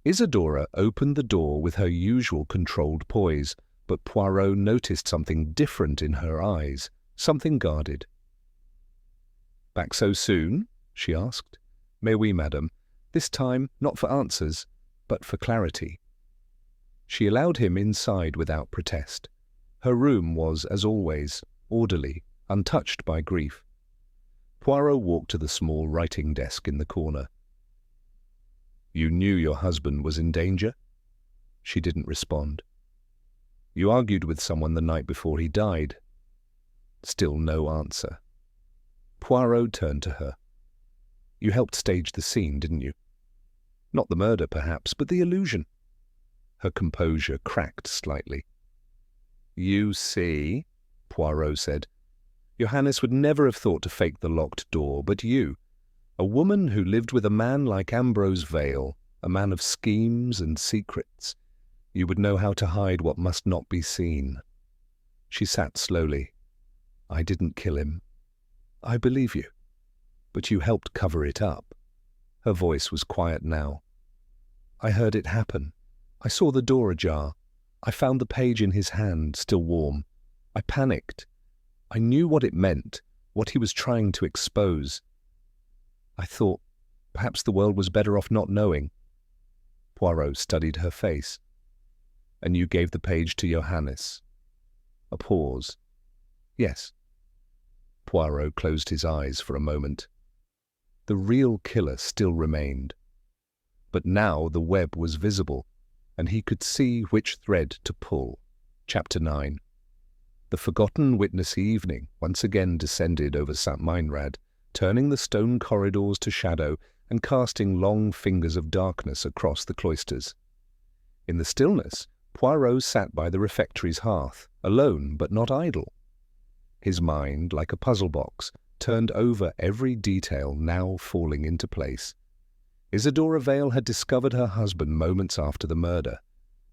Isidora opened the door with her usual controlled poise, but Poirot noticed something different in her eyes, something guarded. "Back so soon?" she asked. "Mais oui, madame. This time not for answers, but for clarity." She allowed him inside without protest. Her room was, as always, orderly, untouched by grief. Poirot walked to the small writing desk in the corner. "You knew your husband was in danger?" She didn't respond. "You argued with someone the night before he died?" Still no answer. Poirot turned to her. "You helped stage the scene, didn't you? Not the murder, perhaps, but the illusion." Her composure cracked slightly. "You see," Poirot said, "Johannes would never have thought to fake the locked door, but you, a woman who lived with a man like Ambrose Vale, a man of schemes and secrets, you would know how to hide what must not be seen." She sat slowly. "I didn't kill him." "I believe you. But you helped cover it up." Her voice was quiet now. "I heard it happen. I saw the door ajar. I found the page in his hand, still warm. I panicked. I knew what it meant, what he was trying to expose. I thought perhaps the world was better off not knowing." Poirot studied her face. "And you gave the page to Johannes?" A pause. "Yes." Poirot closed his eyes for a moment. The real killer still remained. But now the web was visible, and he could see which thread to pull. Chapter 9. The forgotten witnessy evening once again descended over St. Meinrad, turning the stone corridors to shadow and casting long fingers of darkness across the cloisters. In the stillness, Poirot sat by the refectory's hearth, alone but not idle. His mind, like a puzzle box, turned over every detail now falling into place. Isidora Vale had discovered her husband moments after the murder.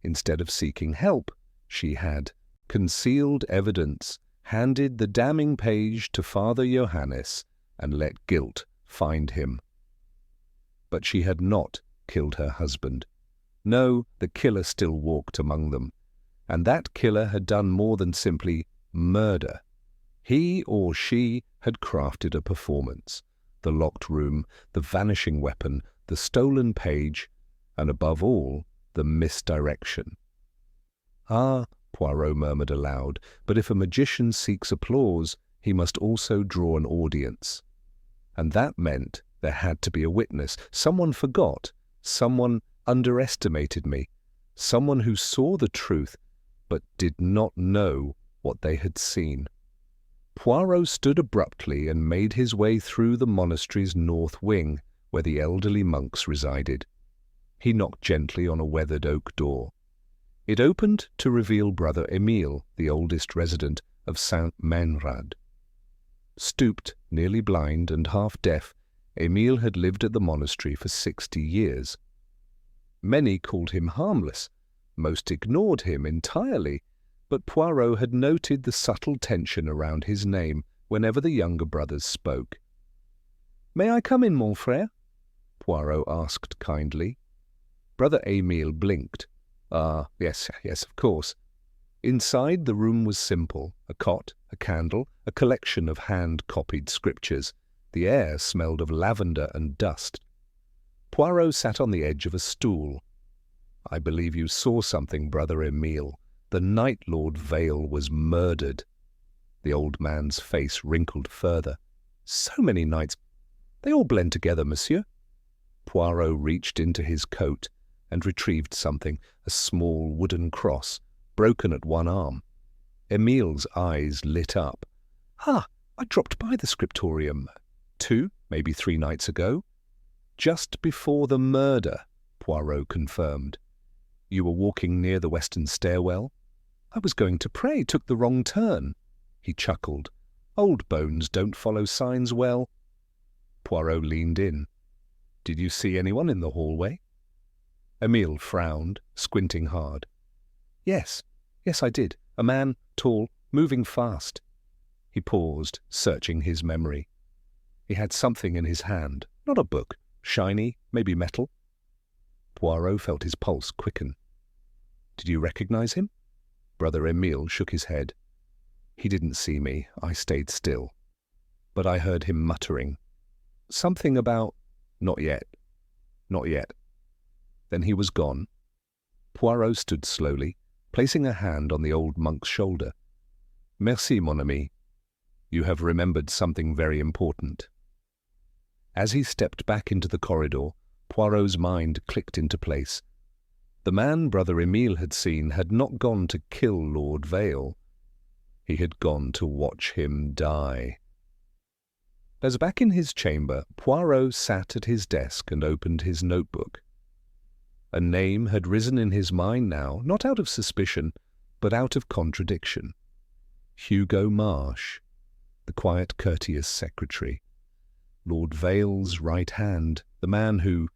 Instead of seeking help, she had concealed evidence, handed the damning page to Father Johannes, and let guilt find him. But she had not killed her husband. No, the killer still walked among them. And that killer had done more than simply murder. He or she had crafted a performance. The locked room, the vanishing weapon, the stolen page, and above all, the misdirection. "Ah," Poirot murmured aloud, "but if a magician seeks applause, he must also draw an audience." And that meant there had to be a witness. Someone forgot. Someone underestimated me. Someone who saw the truth, but did not know what they had seen. Poirot stood abruptly and made his way through the monastery's north wing, where the elderly monks resided. He knocked gently on a weathered oak door. It opened to reveal Brother Emile, the oldest resident of St. Meinrad. Stooped, nearly blind and half-deaf, Emile had lived at the monastery for 60 years. Many called him harmless, most ignored him entirely, but Poirot had noted the subtle tension around his name whenever the younger brothers spoke. "May I come in, mon frère?" Poirot asked kindly. Brother Emile blinked. "Ah, yes, of course." Inside, the room was simple: a cot, a candle, a collection of hand-copied scriptures. The air smelled of lavender and dust. Poirot sat on the edge of a stool. "I believe you saw something, Brother Emile. The Night Lord Vale was murdered." The old man's face wrinkled further. "So many nights. They all blend together, monsieur." Poirot reached into his coat and retrieved something, a small wooden cross, broken at one arm. Emile's eyes lit up. "Ah, I dropped by the scriptorium 2, maybe 3 nights ago." "Just before the murder," Poirot confirmed. "You were walking near the western stairwell?" "I was going to pray, took the wrong turn." He chuckled. "Old bones don't follow signs well." Poirot leaned in. "Did you see anyone in the hallway?" Emile frowned, squinting hard. Yes, I did. A man, tall, moving fast." He paused, searching his memory. He had something in his hand, not a book, shiny, maybe metal. Poirot felt his pulse quicken. "Did you recognize him?" Brother Emile shook his head. "He didn't see me. I stayed still. But I heard him muttering. Something about, not yet, not yet. Then he was gone. Poirot stood slowly, placing a hand on the old monk's shoulder. Merci, mon ami. You have remembered something very important. As he stepped back into the corridor, Poirot's mind clicked into place. The man Brother Emile had seen had not gone to kill Lord Vale. He had gone to watch him die. As back in his chamber, Poirot sat at his desk and opened his notebook. A name had risen in his mind now, not out of suspicion, but out of contradiction. Hugo Marsh, the quiet, courteous secretary. Lord Vale's right hand, the man who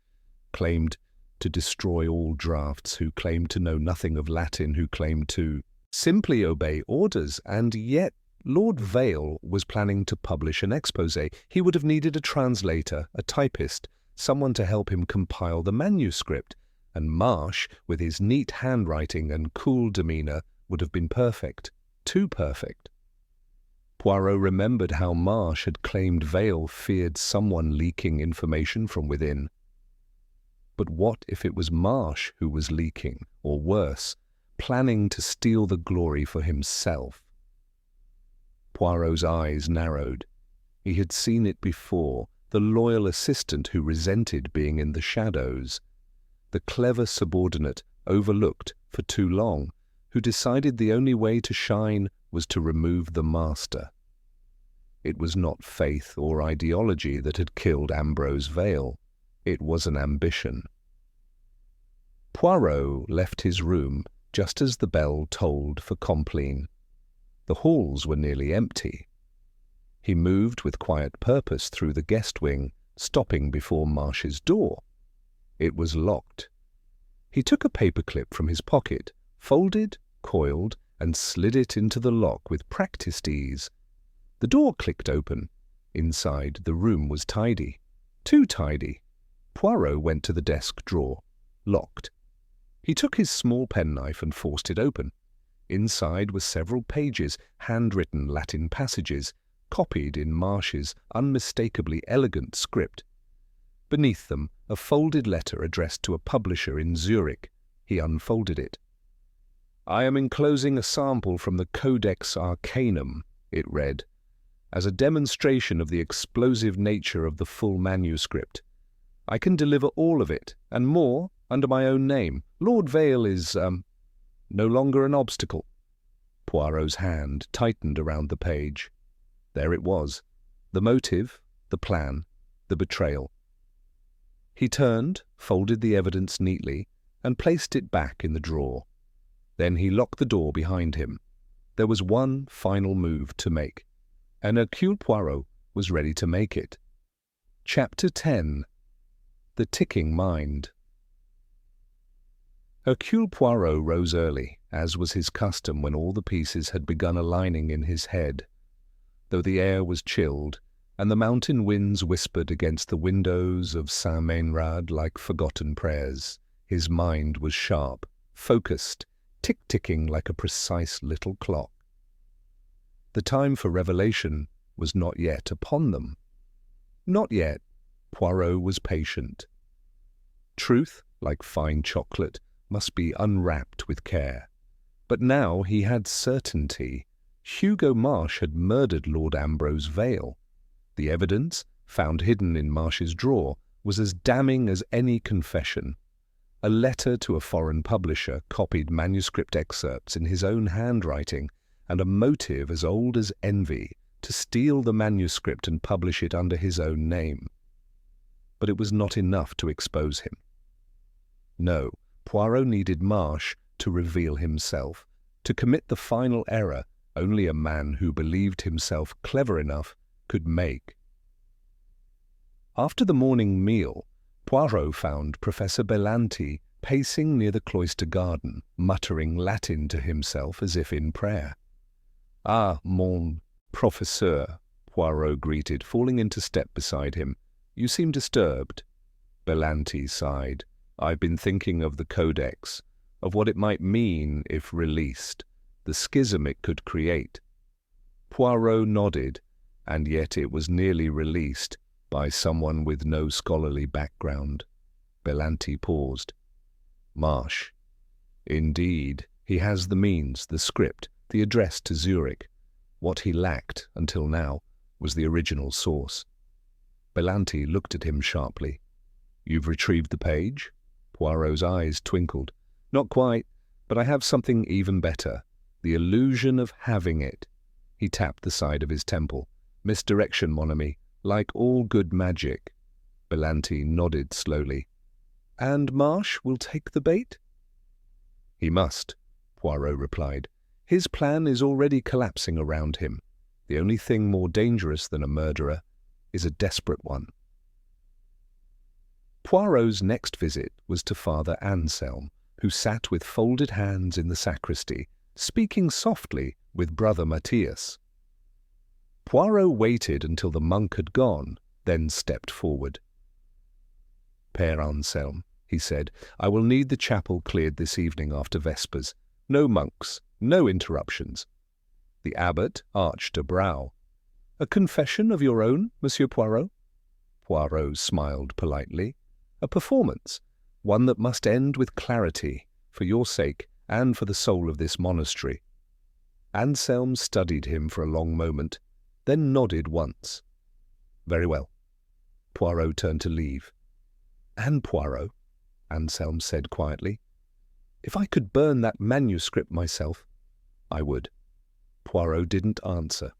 claimed to destroy all drafts, who claimed to know nothing of Latin, who claimed to simply obey orders, and yet Lord Vale was planning to publish an exposé. He would have needed a translator, a typist, someone to help him compile the manuscript, and Marsh, with his neat handwriting and cool demeanour, would have been perfect, too perfect. Poirot remembered how Marsh had claimed Vale feared someone leaking information from within. But what if it was Marsh who was leaking, or worse, planning to steal the glory for himself? Poirot's eyes narrowed. He had seen it before, the loyal assistant who resented being in the shadows, the clever subordinate overlooked for too long, who decided the only way to shine was to remove the master. It was not faith or ideology that had killed Ambrose Vale. It was an ambition. Poirot left his room just as the bell tolled for Compline. The halls were nearly empty. He moved with quiet purpose through the guest wing, stopping before Marsh's door. It was locked. He took a paperclip from his pocket, folded, coiled, and slid it into the lock with practised ease. The door clicked open. Inside, the room was tidy. Too tidy. Poirot went to the desk drawer. Locked. He took his small penknife and forced it open. Inside were several pages, handwritten Latin passages, copied in Marsh's unmistakably elegant script. Beneath them, a folded letter addressed to a publisher in Zurich. He unfolded it. "I am enclosing a sample from the Codex Arcanum," it read, "as a demonstration of the explosive nature of the full manuscript. I can deliver all of it, and more, under my own name. Lord Vale is, no longer an obstacle." Poirot's hand tightened around the page. There it was, the motive, the plan, the betrayal. He turned, folded the evidence neatly, and placed it back in the drawer. Then he locked the door behind him. There was one final move to make, and Hercule Poirot was ready to make it. Chapter 10. The Ticking Mind. Hercule Poirot rose early, as was his custom when all the pieces had begun aligning in his head. Though the air was chilled, and the mountain winds whispered against the windows of Saint-Meinrad like forgotten prayers, his mind was sharp, focused, tick-ticking like a precise little clock. The time for revelation was not yet upon them. Not yet. Poirot was patient. Truth, like fine chocolate, must be unwrapped with care. But now he had certainty. Hugo Marsh had murdered Lord Ambrose Vale. The evidence, found hidden in Marsh's drawer, was as damning as any confession. A letter to a foreign publisher copied manuscript excerpts in his own handwriting, and a motive as old as envy to steal the manuscript and publish it under his own name. But it was not enough to expose him. No, Poirot needed Marsh to reveal himself, to commit the final error only a man who believed himself clever enough could make. After the morning meal, Poirot found Professor Belanti pacing near the cloister garden, muttering Latin to himself as if in prayer. "Ah, mon professeur," Poirot greeted, falling into step beside him. "You seem disturbed." Belanti sighed. "I've been thinking of the Codex, of what it might mean if released, the schism it could create." Poirot nodded, and yet it was nearly released by someone with no scholarly background. Belanti paused. Marsh. Indeed, he has the means, the script, the address to Zurich. What he lacked, until now, was the original source. Belanti looked at him sharply. You've retrieved the page? Poirot's eyes twinkled. Not quite, but I have something even better. The illusion of having it. He tapped the side of his temple. Misdirection, mon ami, like all good magic. Belanti nodded slowly. And Marsh will take the bait? He must, Poirot replied. His plan is already collapsing around him. The only thing more dangerous than a murderer is a desperate one. Poirot's next visit was to Father Anselm, who sat with folded hands in the sacristy, speaking softly with Brother Matthias. Poirot waited until the monk had gone, then stepped forward. Père Anselm, he said, I will need the chapel cleared this evening after Vespers. No monks, no interruptions. The abbot arched a brow. A confession of your own, Monsieur Poirot? Poirot smiled politely. A performance, one that must end with clarity, for your sake and for the soul of this monastery. Anselm studied him for a long moment, then nodded once. Very well. Poirot turned to leave. And Poirot, Anselm said quietly, if I could burn that manuscript myself, I would. Poirot didn't answer.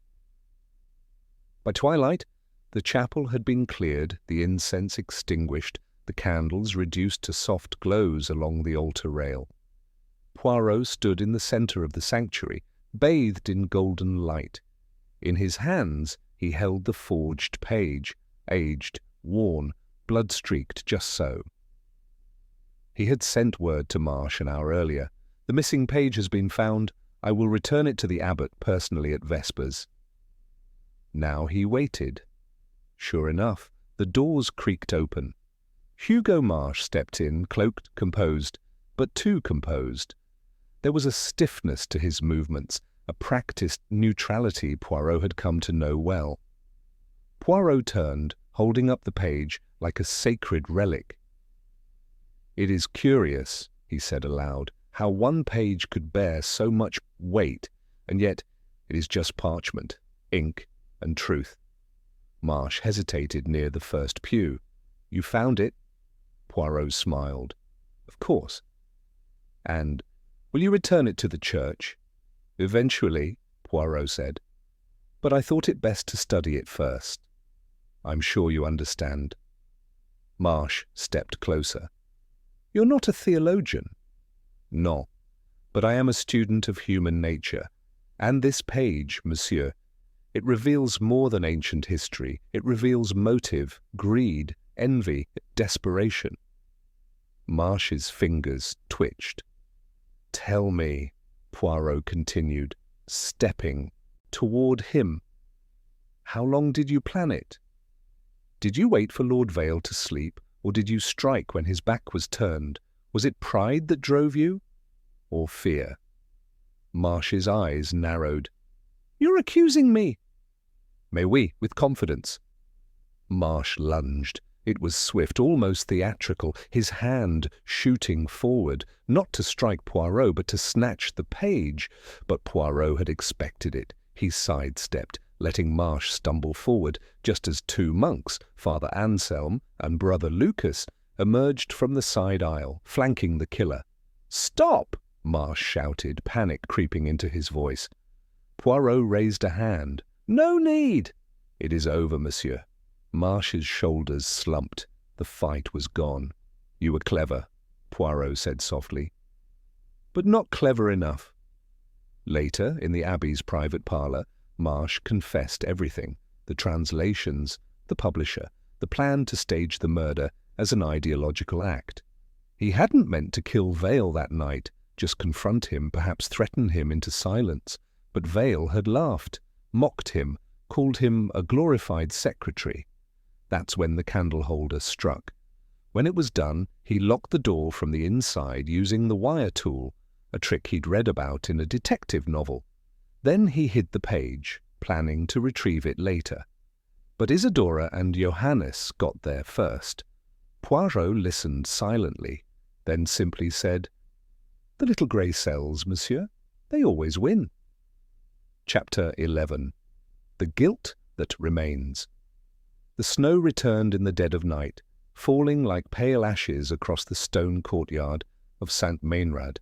By twilight, the chapel had been cleared, the incense extinguished, the candles reduced to soft glows along the altar rail. Poirot stood in the centre of the sanctuary, bathed in golden light. In his hands he held the forged page, aged, worn, blood-streaked just so. He had sent word to Marsh an hour earlier. The missing page has been found. I will return it to the abbot personally at Vespers. Now he waited. Sure enough, the doors creaked open. Hugo Marsh stepped in, cloaked, composed, but too composed. There was a stiffness to his movements, a practiced neutrality Poirot had come to know well. Poirot turned, holding up the page like a sacred relic. It is curious, he said aloud, how one page could bear so much weight, and yet it is just parchment, ink, and truth. Marsh hesitated near the first pew. You found it? Poirot smiled. Of course. And will you return it to the church? Eventually, Poirot said. But I thought it best to study it first. I'm sure you understand. Marsh stepped closer. You're not a theologian. No, but I am a student of human nature. And this page, monsieur, it reveals more than ancient history. It reveals motive, greed, envy, desperation. Marsh's fingers twitched. Tell me, Poirot continued, stepping toward him. How long did you plan it? Did you wait for Lord Vale to sleep, or did you strike when his back was turned? Was it pride that drove you, or fear? Marsh's eyes narrowed. You're accusing me. Mais oui, with confidence. Marsh lunged. It was swift, almost theatrical, his hand shooting forward, not to strike Poirot, but to snatch the page. But Poirot had expected it. He sidestepped, letting Marsh stumble forward, just as two monks, Father Anselm and Brother Lucas, emerged from the side aisle, flanking the killer. Stop! Marsh shouted, panic creeping into his voice. Poirot raised a hand. No need! It is over, monsieur. Marsh's shoulders slumped. The fight was gone. You were clever, Poirot said softly. But not clever enough. Later, in the Abbey's private parlour, Marsh confessed everything, the translations, the publisher, the plan to stage the murder as an ideological act. He hadn't meant to kill Vale that night, just confront him, perhaps threaten him into silence. But Vale had laughed, mocked him, called him a glorified secretary. That's when the candle holder struck. When it was done, he locked the door from the inside using the wire tool, a trick he'd read about in a detective novel. Then he hid the page, planning to retrieve it later. But Isidora and Johannes got there first. Poirot listened silently, then simply said, "The little grey cells, monsieur. They always win." Chapter 11. The Guilt That Remains. The snow returned in the dead of night, falling like pale ashes across the stone courtyard of St. Meinrad.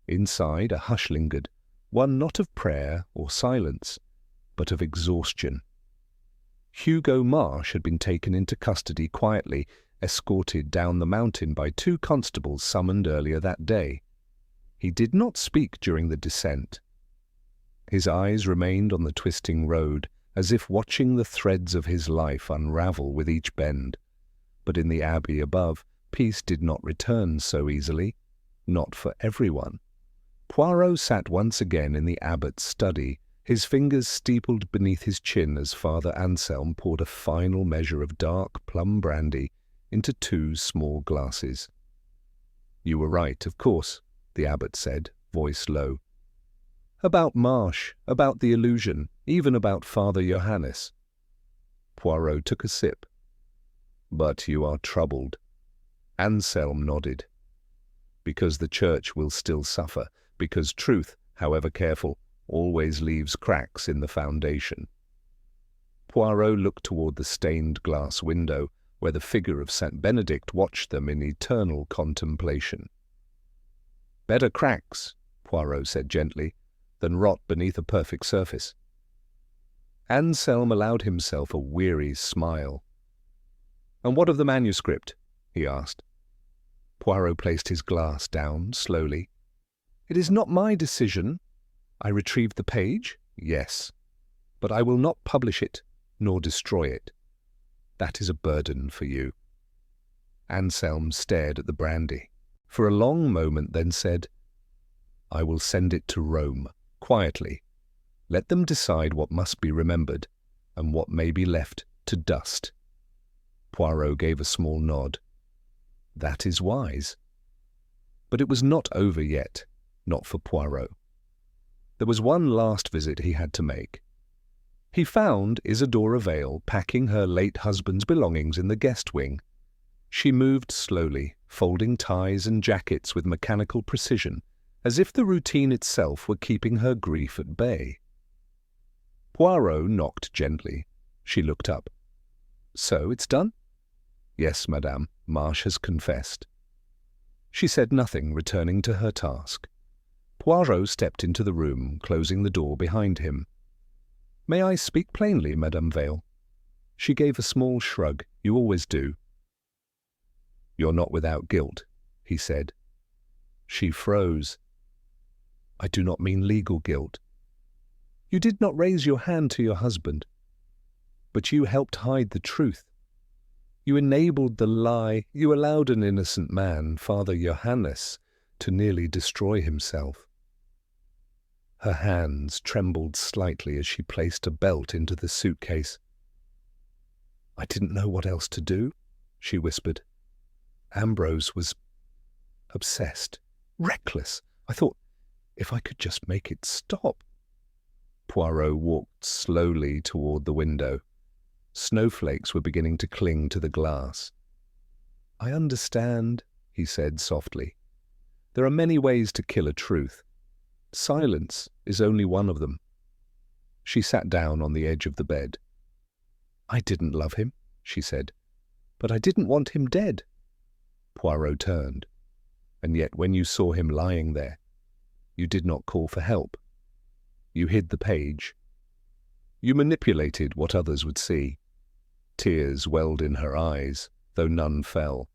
Inside a hush lingered, one not of prayer or silence, but of exhaustion. Hugo Marsh had been taken into custody quietly, escorted down the mountain by 2 constables summoned earlier that day. He did not speak during the descent. His eyes remained on the twisting road, as if watching the threads of his life unravel with each bend. But in the abbey above, peace did not return so easily, not for everyone. Poirot sat once again in the abbot's study, his fingers steepled beneath his chin as Father Anselm poured a final measure of dark plum brandy into 2 small glasses. "You were right, of course," the abbot said, voice low. "About Marsh, about the illusion, even about Father Johannes." Poirot took a sip. "But you are troubled." Anselm nodded. "Because the Church will still suffer, because truth, however careful, always leaves cracks in the foundation." Poirot looked toward the stained glass window, where the figure of Saint Benedict watched them in eternal contemplation. "Better cracks," Poirot said gently, "than rot beneath a perfect surface." Anselm allowed himself a weary smile. "And what of the manuscript?" he asked. Poirot placed his glass down slowly. "It is not my decision. I retrieved the page, yes, but I will not publish it, nor destroy it. That is a burden for you." Anselm stared at the brandy for a long moment, then said, "I will send it to Rome, quietly. Let them decide what must be remembered, and what may be left to dust." Poirot gave a small nod. "That is wise." But it was not over yet, not for Poirot. There was one last visit he had to make. He found Isidora Vale packing her late husband's belongings in the guest wing. She moved slowly, folding ties and jackets with mechanical precision, as if the routine itself were keeping her grief at bay. Poirot knocked gently. She looked up. "So it's done?" "Yes, madame, Marsh has confessed." She said nothing, returning to her task. Poirot stepped into the room, closing the door behind him. "May I speak plainly, Madame Vale?" She gave a small shrug. "You always do." "You're not without guilt," he said. She froze. "I do not mean legal guilt." "You did not raise your hand to your husband. But you helped hide the truth. You enabled the lie. You allowed an innocent man, Father Johannes, to nearly destroy himself." Her hands trembled slightly as she placed a belt into the suitcase. "I didn't know what else to do," she whispered. "Ambrose was obsessed, reckless. I thought, if I could just make it stop." Poirot walked slowly toward the window. Snowflakes were beginning to cling to the glass. "I understand," he said softly. "There are many ways to kill a truth. Silence is only one of them." She sat down on the edge of the bed. "I didn't love him," she said, "but I didn't want him dead." Poirot turned. "And yet when you saw him lying there, you did not call for help. You hid the page. You manipulated what others would see." Tears welled in her eyes, though none fell.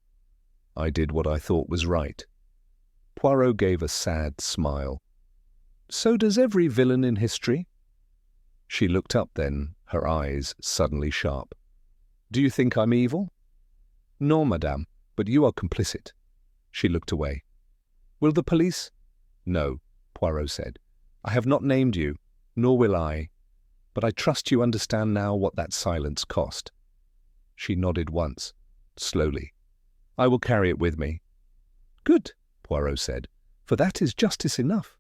"I did what I thought was right." Poirot gave a sad smile. "So does every villain in history." She looked up then, her eyes suddenly sharp. "Do you think I'm evil?" "No, madame, but you are complicit." She looked away. "Will the police—" "No," Poirot said. "I have not named you, nor will I. But I trust you understand now what that silence cost." She nodded once, slowly. "I will carry it with me." "Good," Poirot said, "for that is justice enough."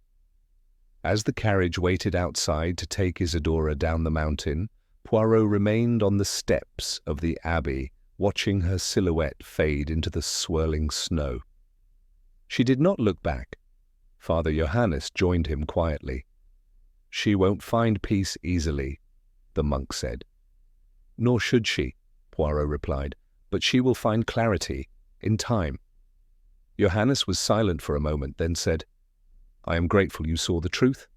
As the carriage waited outside to take Isidora down the mountain, Poirot remained on the steps of the abbey, watching her silhouette fade into the swirling snow. She did not look back. Father Johannes joined him quietly. "She won't find peace easily," the monk said. "Nor should she," Poirot replied, "but she will find clarity, in time." Johannes was silent for a moment, then said, "I am grateful you saw the truth."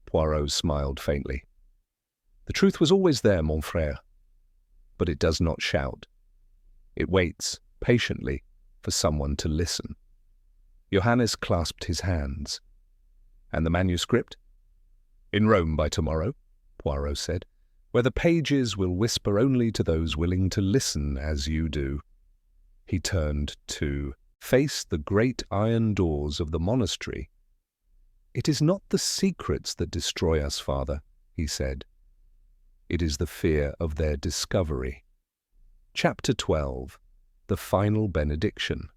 Poirot smiled faintly. "The truth was always there, mon frère, but it does not shout. It waits, patiently, for someone to listen." Johannes clasped his hands. "And the manuscript?" "In Rome by tomorrow," Poirot said, "where the pages will whisper only to those willing to listen as you do." He turned to face the great iron doors of the monastery. "It is not the secrets that destroy us, Father," he said. "It is the fear of their discovery." Chapter 12. The Final Benediction.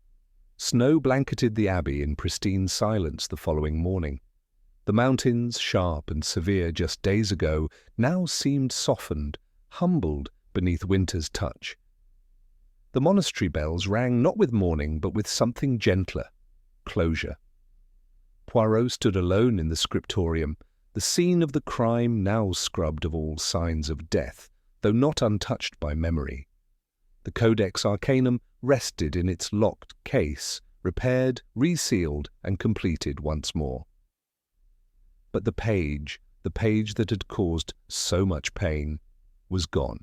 Snow blanketed the abbey in pristine silence the following morning. The mountains, sharp and severe just days ago, now seemed softened, humbled beneath winter's touch. The monastery bells rang not with mourning, but with something gentler, closure. Poirot stood alone in the scriptorium, the scene of the crime now scrubbed of all signs of death, though not untouched by memory. The Codex Arcanum rested in its locked case, repaired, resealed, and completed once more. But the page that had caused so much pain, was gone.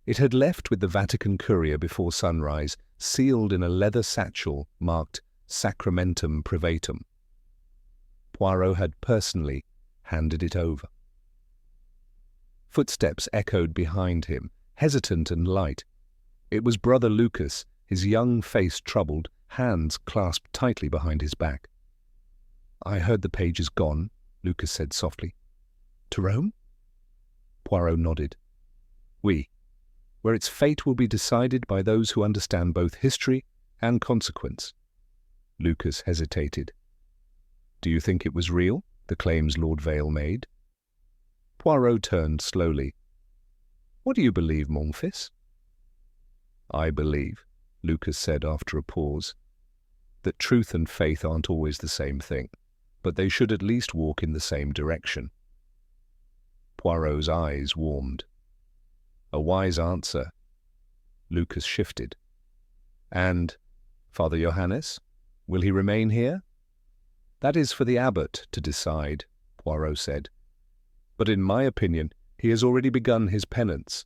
It had left with the Vatican courier before sunrise, sealed in a leather satchel marked Sacramentum Privatum. Poirot had personally handed it over. Footsteps echoed behind him, hesitant and light. It was Brother Lucas, his young face troubled, hands clasped tightly behind his back. "I heard the page is gone," Lucas said softly. "To Rome?" Poirot nodded. "Oui, where its fate will be decided by those who understand both history and consequence." Lucas hesitated. "Do you think it was real, the claims Lord Vale made?" Poirot turned slowly. "What do you believe, mon fils?" "I believe," Lucas said after a pause, "that truth and faith aren't always the same thing, but they should at least walk in the same direction." Poirot's eyes warmed. "A wise answer." Lucas shifted. "And Father Johannes, will he remain here?" "That is for the abbot to decide," Poirot said. "But in my opinion, he has already begun his penance."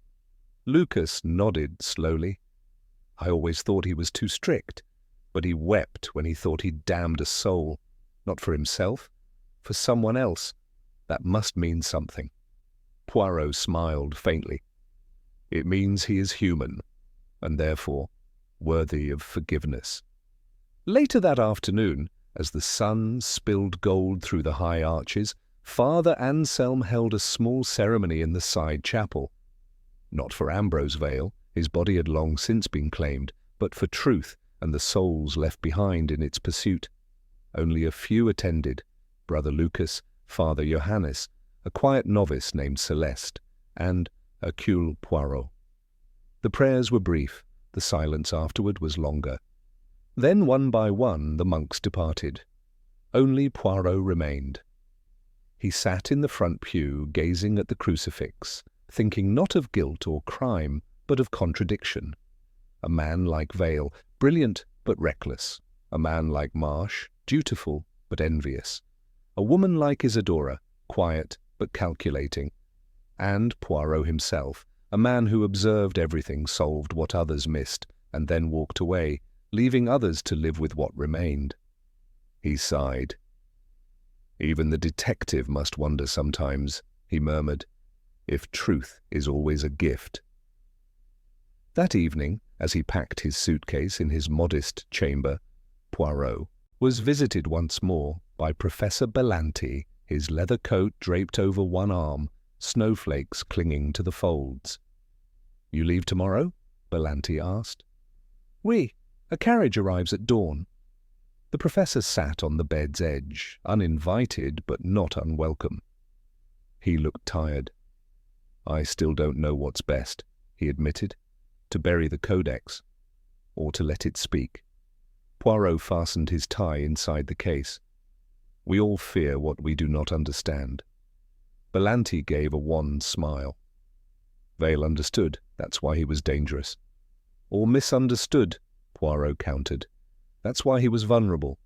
Lucas nodded slowly. "I always thought he was too strict, but he wept when he thought he'd damned a soul, not for himself, for someone else. That must mean something." Poirot smiled faintly. "It means he is human, and therefore worthy of forgiveness." Later that afternoon, as the sun spilled gold through the high arches, Father Anselm held a small ceremony in the side chapel. Not for Ambrose Vale, his body had long since been claimed, but for truth and the souls left behind in its pursuit. Only a few attended: Brother Lucas, Father Johannes, a quiet novice named Celeste, and Hercule Poirot. The prayers were brief, the silence afterward was longer. Then one by one the monks departed. Only Poirot remained. He sat in the front pew, gazing at the crucifix, thinking not of guilt or crime, but of contradiction. A man like Vale, brilliant but reckless. A man like Marsh, dutiful but envious. A woman like Isidora, quiet but calculating. And Poirot himself, a man who observed everything, solved what others missed, and then walked away, leaving others to live with what remained. He sighed. "Even the detective must wonder sometimes," he murmured, "if truth is always a gift." That evening, as he packed his suitcase in his modest chamber, Poirot was visited once more by Professor Bellanti, his leather coat draped over one arm, snowflakes clinging to the folds. "You leave tomorrow?" Bellanti asked. "Oui, a carriage arrives at dawn." The professor sat on the bed's edge, uninvited but not unwelcome. He looked tired. "I still don't know what's best," he admitted, "to bury the codex, or to let it speak." Poirot fastened his tie inside the case. "We all fear what we do not understand." Belanti gave a wan smile. Vale understood, that's why he was dangerous. Or misunderstood, Poirot countered. That's why he was vulnerable.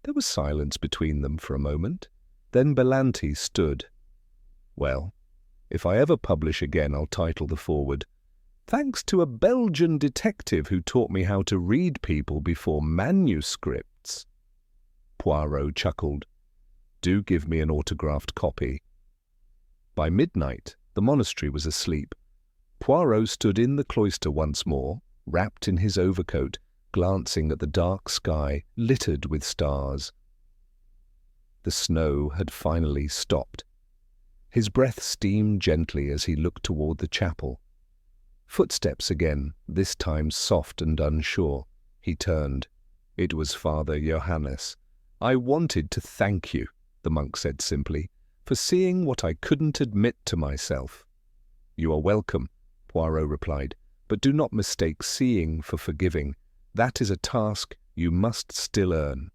There was silence between them for a moment. Then Belanti stood. "Well, if I ever publish again, I'll title the foreword, 'Thanks to a Belgian detective who taught me how to read people before manuscripts.'" Poirot chuckled. "Do give me an autographed copy." By midnight, the monastery was asleep. Poirot stood in the cloister once more, wrapped in his overcoat, glancing at the dark sky littered with stars. The snow had finally stopped. His breath steamed gently as he looked toward the chapel. Footsteps again, this time soft and unsure. He turned. It was Father Johannes. "I wanted to thank you," the monk said simply, "for seeing what I couldn't admit to myself." "You are welcome," Poirot replied, "but do not mistake seeing for forgiving. That is a task you must still earn."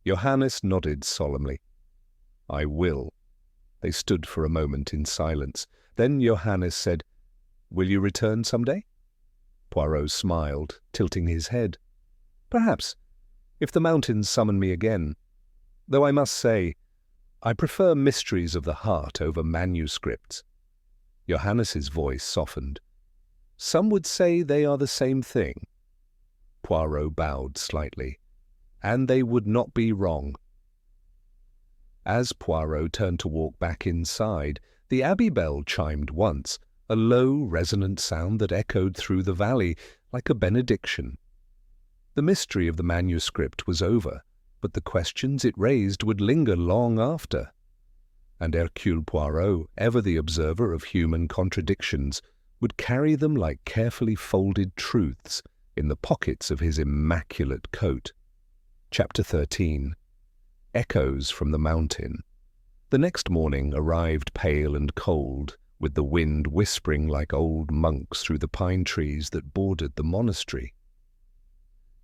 Johannes nodded solemnly. "I will." They stood for a moment in silence. Then Johannes said, "Will you return someday?" Poirot smiled, tilting his head. "Perhaps, if the mountains summon me again. Though I must say, I prefer mysteries of the heart over manuscripts." Johannes's voice softened. "Some would say they are the same thing." Poirot bowed slightly. "And they would not be wrong." As Poirot turned to walk back inside, the abbey bell chimed once, a low, resonant sound that echoed through the valley like a benediction. The mystery of the manuscript was over, but the questions it raised would linger long after. And Hercule Poirot, ever the observer of human contradictions, would carry them like carefully folded truths in the pockets of his immaculate coat. Chapter 13. Echoes from the Mountain. The next morning arrived pale and cold, with the wind whispering like old monks through the pine trees that bordered the monastery.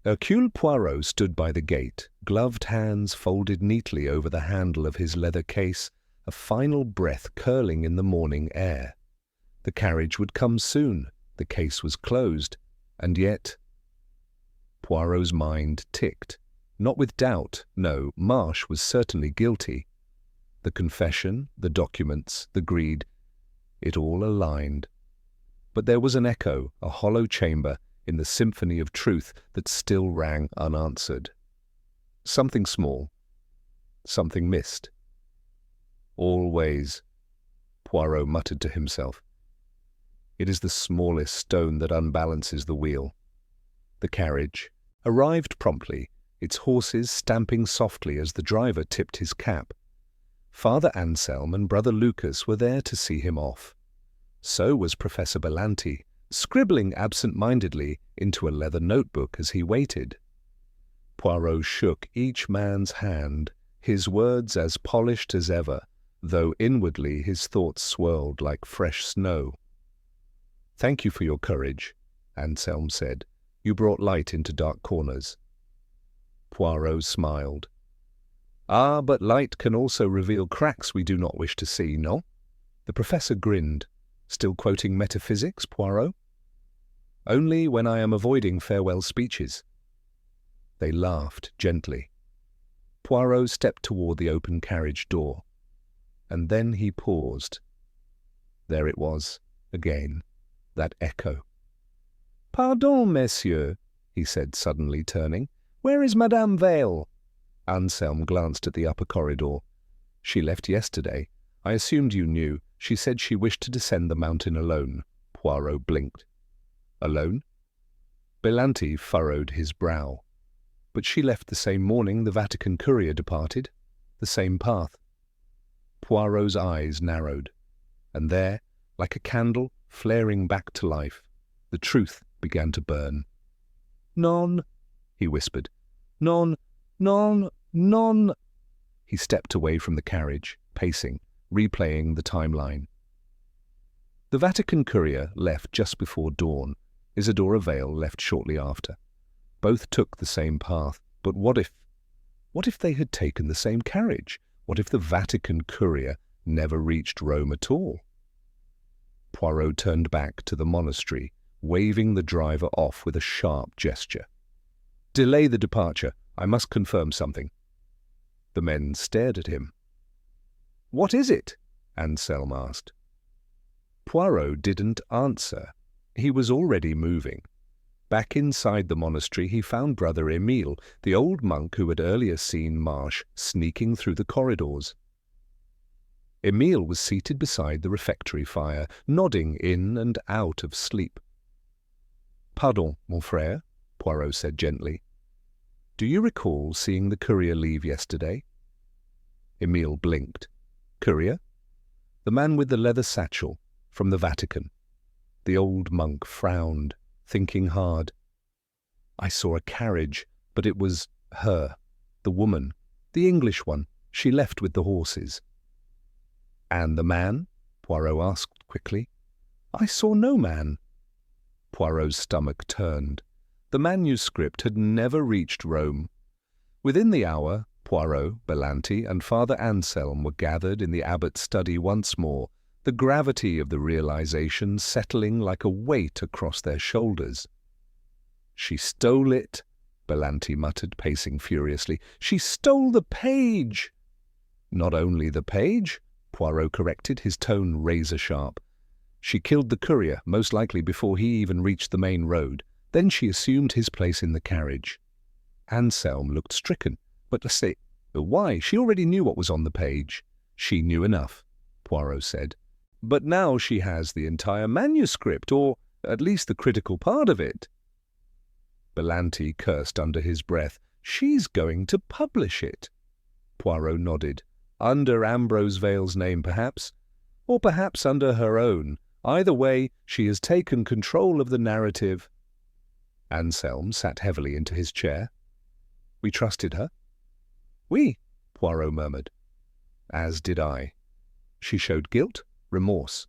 Hercule Poirot stood by the gate, gloved hands folded neatly over the handle of his leather case, a final breath curling in the morning air. The carriage would come soon, the case was closed, and yet... Poirot's mind ticked. Not with doubt, no, Marsh was certainly guilty. The confession, the documents, the greed, it all aligned. But there was an echo, a hollow chamber, in the symphony of truth that still rang unanswered. Something small, something missed. "Always," Poirot muttered to himself. "It is the smallest stone that unbalances the wheel." The carriage arrived promptly, its horses stamping softly as the driver tipped his cap. Father Anselm and Brother Lucas were there to see him off. So was Professor Belanti, scribbling absent-mindedly into a leather notebook as he waited. Poirot shook each man's hand, his words as polished as ever, though inwardly his thoughts swirled like fresh snow. "Thank you for your courage," Anselm said. "You brought light into dark corners." Poirot smiled. "Ah, but light can also reveal cracks we do not wish to see, no?" The professor grinned. "Still quoting metaphysics, Poirot?" "Only when I am avoiding farewell speeches." They laughed gently. Poirot stepped toward the open carriage door. And then he paused. There it was, again, that echo. "Pardon, messieurs," he said suddenly, turning. "Where is Madame Vale?" Anselm glanced at the upper corridor. "She left yesterday. I assumed you knew. She said she wished to descend the mountain alone." Poirot blinked. "Alone?" Belanti furrowed his brow. "But she left the same morning the Vatican courier departed, the same path." Poirot's eyes narrowed, and there, like a candle flaring back to life, the truth began to burn. "Non," he whispered. "Non, non, non." He stepped away from the carriage, pacing, replaying the timeline. The Vatican courier left just before dawn. Isidora Vale left shortly after. Both took the same path, but what if they had taken the same carriage? What if the Vatican courier never reached Rome at all? Poirot turned back to the monastery, waving the driver off with a sharp gesture. "Delay the departure. I must confirm something." The men stared at him. "What is it?" Anselm asked. Poirot didn't answer. He was already moving. Back inside the monastery he found Brother Emile, the old monk who had earlier seen Marsh sneaking through the corridors. Emile was seated beside the refectory fire, nodding in and out of sleep. "Pardon, mon frère," Poirot said gently. "Do you recall seeing the courier leave yesterday?" Emile blinked. "Courier?" "The man with the leather satchel, from the Vatican." The old monk frowned, thinking hard. "I saw a carriage, but it was her, the woman, the English one. She left with the horses." "And the man?" Poirot asked quickly. "I saw no man." Poirot's stomach turned. The manuscript had never reached Rome. Within the hour, Poirot, Belanti, and Father Anselm were gathered in the abbot's study once more, the gravity of the realization settling like a weight across their shoulders. "She stole it," Belanti muttered, pacing furiously. "She stole the page!" "Not only the page," Poirot corrected, his tone razor-sharp. "She killed the courier, most likely before he even reached the main road. Then she assumed his place in the carriage." Anselm looked stricken. "But say, why? She already knew what was on the page." "She knew enough," Poirot said. "But now she has the entire manuscript, or at least the critical part of it." Belanti cursed under his breath. "She's going to publish it." Poirot nodded. "Under Ambrose Vale's name, perhaps? Or perhaps under her own. Either way, she has taken control of the narrative." Anselm sat heavily into his chair. "We trusted her?" "Oui," Poirot murmured. "As did I. She showed guilt, remorse.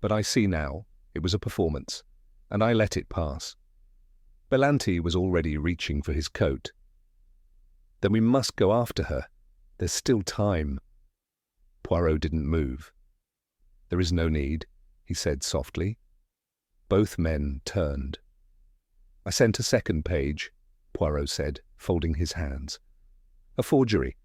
But I see now, it was a performance, and I let it pass." Belanti was already reaching for his coat. "Then we must go after her. There's still time." Poirot didn't move. "There is no need," he said softly. Both men turned. "I sent a second page," Poirot said, folding his hands. "A forgery.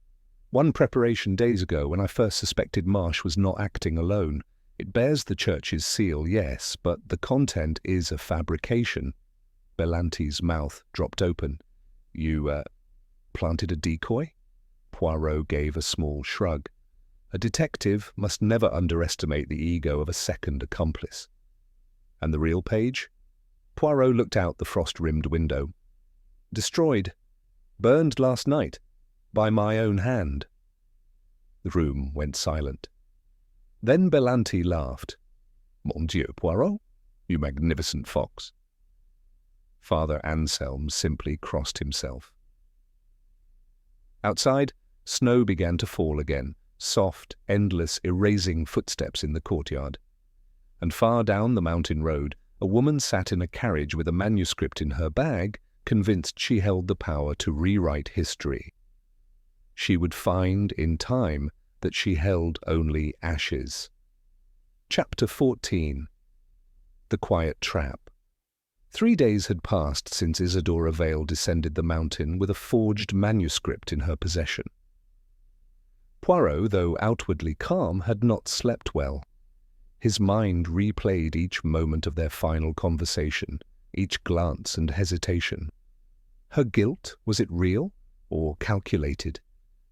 One preparation days ago when I first suspected Marsh was not acting alone. It bears the church's seal, yes, but the content is a fabrication." Belanti's mouth dropped open. You planted a decoy?" Poirot gave a small shrug. A detective must never underestimate the ego of a second accomplice. "And the real page?" Poirot looked out the frost-rimmed window. "Destroyed. Burned last night. By my own hand." The room went silent. Then Belanti laughed. "Mon Dieu, Poirot, you magnificent fox." Father Anselm simply crossed himself. Outside, snow began to fall again, soft, endless, erasing footsteps in the courtyard. And far down the mountain road, a woman sat in a carriage with a manuscript in her bag, convinced she held the power to rewrite history. She would find, in time, that she held only ashes. Chapter 14. The Quiet Trap. 3 days had passed since Isidora Vale descended the mountain with a forged manuscript in her possession. Poirot, though outwardly calm, had not slept well. His mind replayed each moment of their final conversation, each glance and hesitation. Her guilt, was it real or calculated?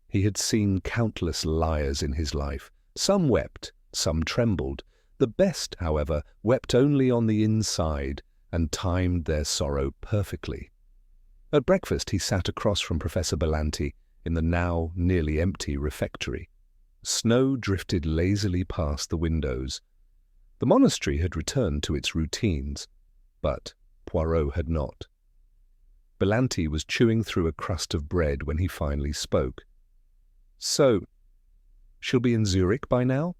He had seen countless liars in his life. Some wept, some trembled. The best, however, wept only on the inside and timed their sorrow perfectly. At breakfast he sat across from Professor Belanti in the now nearly empty refectory. Snow drifted lazily past the windows. The monastery had returned to its routines, but Poirot had not. Belanti was chewing through a crust of bread when he finally spoke. "So, she'll be in Zurich by now?"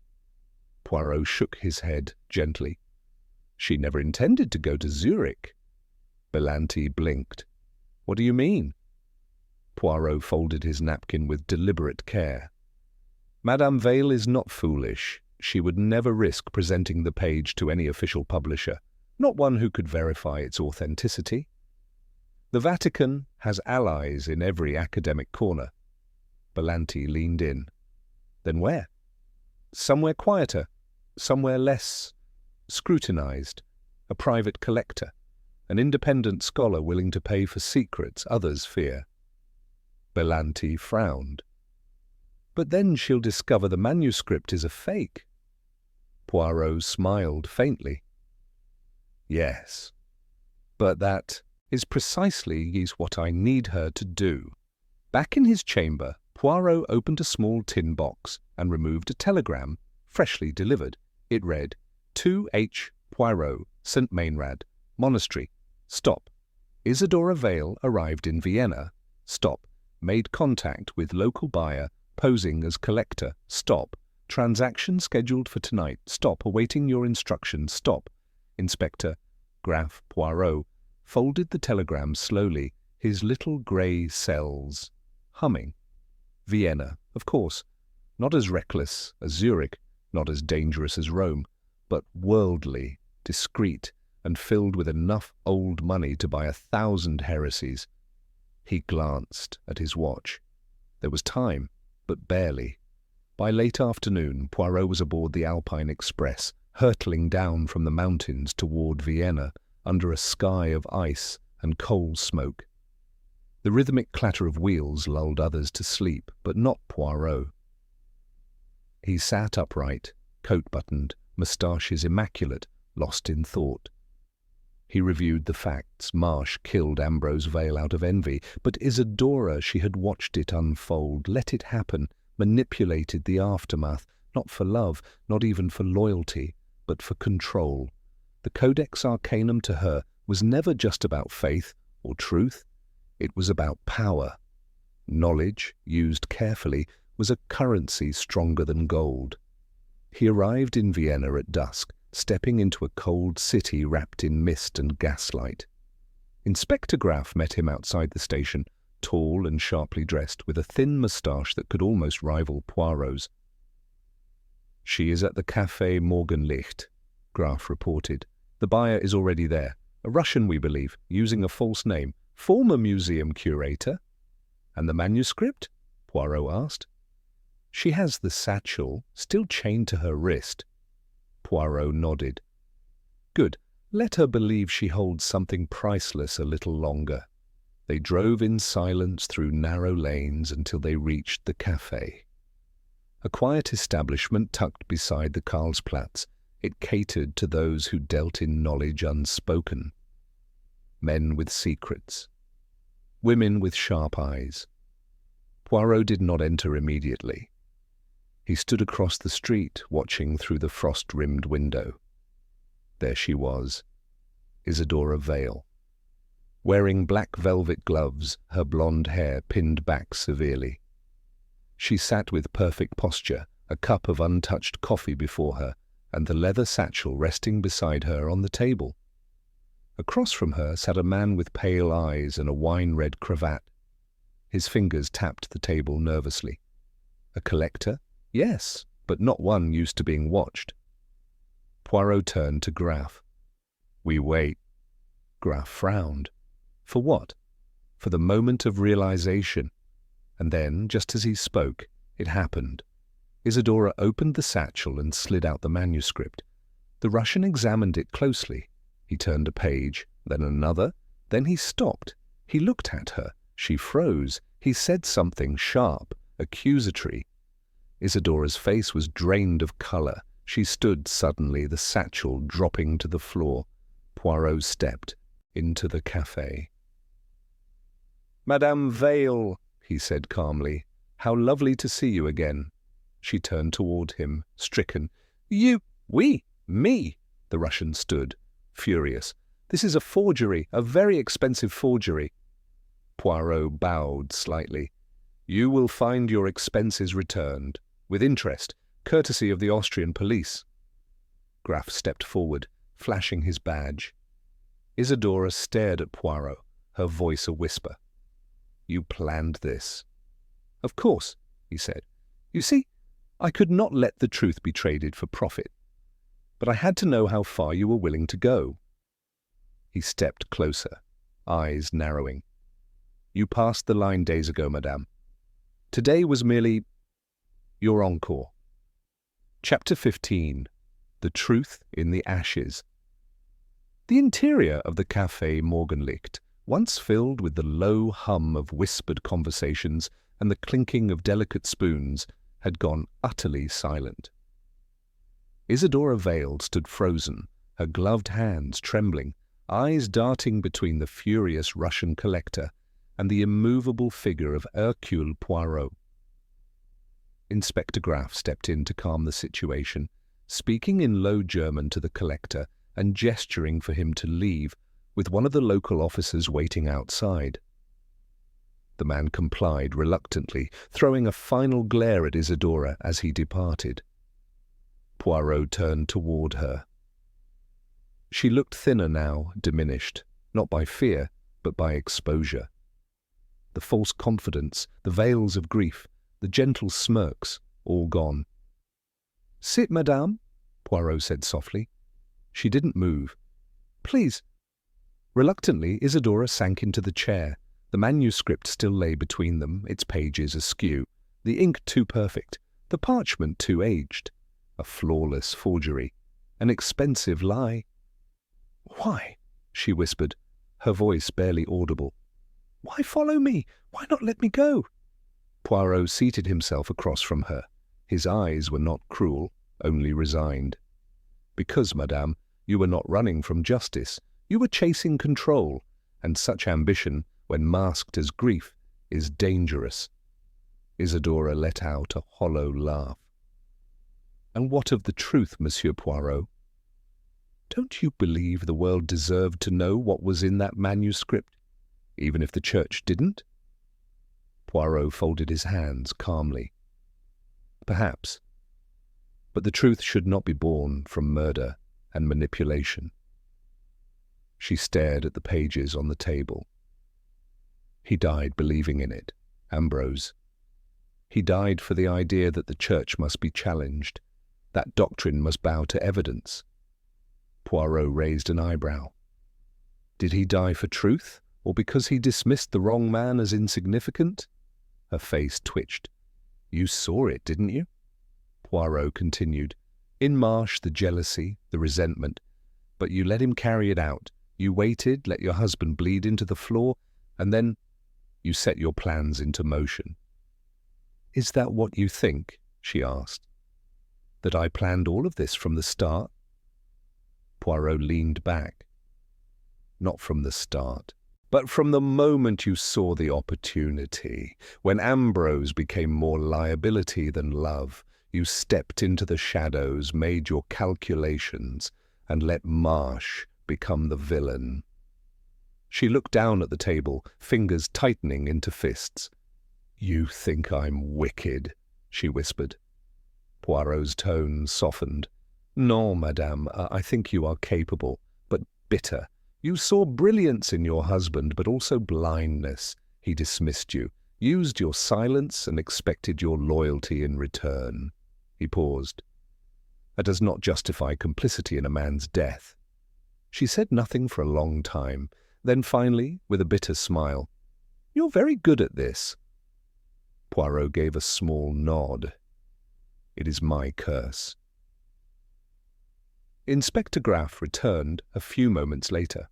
Poirot shook his head gently. She never intended to go to Zurich. Berlanti blinked. What do you mean? Poirot folded his napkin with deliberate care. Madame Vale is not foolish. She would never risk presenting the page to any official publisher, not one who could verify its authenticity. The Vatican has allies in every academic corner. Berlanti leaned in. Then where? Somewhere quieter, somewhere less scrutinized, a private collector, an independent scholar willing to pay for secrets others fear. Berlanti frowned. But then she'll discover the manuscript is a fake. Poirot smiled faintly. Yes, but that is precisely what I need her to do. Back in his chamber, Poirot opened a small tin box and removed a telegram, freshly delivered. It read, "To H. Poirot, St. Meinrad, Monastery. Stop. Isidora Vale arrived in Vienna. Stop. Made contact with local buyer, posing as collector. Stop. Transaction scheduled for tonight. Stop. Awaiting your instructions. Stop." Inspector Graf Poirot folded the telegram slowly, his little grey cells humming. Vienna, of course. Not as reckless as Zurich, not as dangerous as Rome, but worldly, discreet, and filled with enough old money to buy 1,000 heresies. He glanced at his watch. There was time, but barely. By late afternoon, Poirot was aboard the Alpine Express, hurtling down from the mountains toward Vienna under a sky of ice and coal smoke. The rhythmic clatter of wheels lulled others to sleep, but not Poirot. He sat upright, coat buttoned, moustaches immaculate, lost in thought. He reviewed the facts. Marsh killed Ambrose Vale out of envy, but Isidora, she had watched it unfold, let it happen, manipulated the aftermath, not for love, not even for loyalty, but for control. The Codex Arcanum to her was never just about faith or truth. It was about power. Knowledge, used carefully, was a currency stronger than gold. He arrived in Vienna at dusk, stepping into a cold city wrapped in mist and gaslight. Inspector Graf met him outside the station, tall and sharply dressed, with a thin moustache that could almost rival Poirot's. "She is at the Café Morgenlicht," Graf reported. "The buyer is already there. A Russian, we believe, using a false name. Former museum curator." "And the manuscript?" Poirot asked. "She has the satchel, still chained to her wrist." Poirot nodded. "Good. Let her believe she holds something priceless a little longer." They drove in silence through narrow lanes until they reached the café. A quiet establishment tucked beside the Karlsplatz, it catered to those who dealt in knowledge unspoken. Men with secrets. Women with sharp eyes. Poirot did not enter immediately. He stood across the street, watching through the frost-rimmed window. There she was, Isidora Vale. Wearing black velvet gloves, her blonde hair pinned back severely. She sat with perfect posture, a cup of untouched coffee before her, and the leather satchel resting beside her on the table. Across from her sat a man with pale eyes and a wine-red cravat. His fingers tapped the table nervously. A collector? Yes, but not one used to being watched. Poirot turned to Graf. "We wait." Graf frowned. For what? For the moment of realization. And then, just as he spoke, it happened. Isidora opened the satchel and slid out the manuscript. The Russian examined it closely. He turned a page, then another, then he stopped. He looked at her. She froze. He said something sharp, accusatory. Isidora's face was drained of colour. She stood suddenly, the satchel dropping to the floor. Poirot stepped into the café. "Madame Vale," he said calmly, "how lovely to see you again." She turned toward him, stricken. "You? Oui, me!" The Russian stood, furious. "This is a forgery, a very expensive forgery." Poirot bowed slightly. "You will find your expenses returned, with interest, courtesy of the Austrian police." Graf stepped forward, flashing his badge. Isidora stared at Poirot, her voice a whisper. "You planned this." "Of course," he said. "You see, I could not let the truth be traded for profit. But I had to know how far you were willing to go." He stepped closer, eyes narrowing. "You passed the line days ago, madame. Today was merely your encore." Chapter 15. The Truth in the Ashes. The interior of the Café Morgenlicht, once filled with the low hum of whispered conversations and the clinking of delicate spoons, had gone utterly silent. Isidora Vale stood frozen, her gloved hands trembling, eyes darting between the furious Russian collector and the immovable figure of Hercule Poirot. Inspector Graf stepped in to calm the situation, speaking in low German to the collector and gesturing for him to leave, with one of the local officers waiting outside. The man complied reluctantly, throwing a final glare at Isidora as he departed. Poirot turned toward her. She looked thinner now, diminished, not by fear, but by exposure. The false confidence, the veils of grief, the gentle smirks, all gone. "Sit, madame," Poirot said softly. She didn't move. "Please." Reluctantly, Isidora sank into the chair. The manuscript still lay between them, its pages askew, the ink too perfect, the parchment too aged. A flawless forgery, an expensive lie. "Why?" she whispered, her voice barely audible. "Why follow me? Why not let me go?" Poirot seated himself across from her. His eyes were not cruel, only resigned. "Because, madame, you were not running from justice. You were chasing control, and such ambition, when masked as grief, is dangerous." Isidora let out a hollow laugh. "And what of the truth, Monsieur Poirot? Don't you believe the world deserved to know what was in that manuscript, even if the Church didn't?" Poirot folded his hands calmly. "Perhaps. But the truth should not be born from murder and manipulation." She stared at the pages on the table. He died believing in it, Ambrose. He died for the idea that the Church must be challenged, that doctrine must bow to evidence. Poirot raised an eyebrow. Did he die for truth, or because he dismissed the wrong man as insignificant? Her face twitched. "You saw it, didn't you?" Poirot continued. "In Marsh, the jealousy, the resentment. But you let him carry it out. You waited, let your husband bleed into the floor, and then you set your plans into motion." "Is that what you think?" she asked. "That I planned all of this from the start?" Poirot leaned back. "Not from the start, but from the moment you saw the opportunity. When Ambrose became more liability than love, you stepped into the shadows, made your calculations, and let Marsh become the villain." She looked down at the table, fingers tightening into fists. "You think I'm wicked," she whispered. Poirot's tone softened. "No, madame, I think you are capable, but bitter. You saw brilliance in your husband, but also blindness. He dismissed you, used your silence, and expected your loyalty in return." He paused. "That does not justify complicity in a man's death." She said nothing for a long time. Then finally, with a bitter smile, "You're very good at this." Poirot gave a small nod. "It is my curse." Inspector Graf returned a few moments later.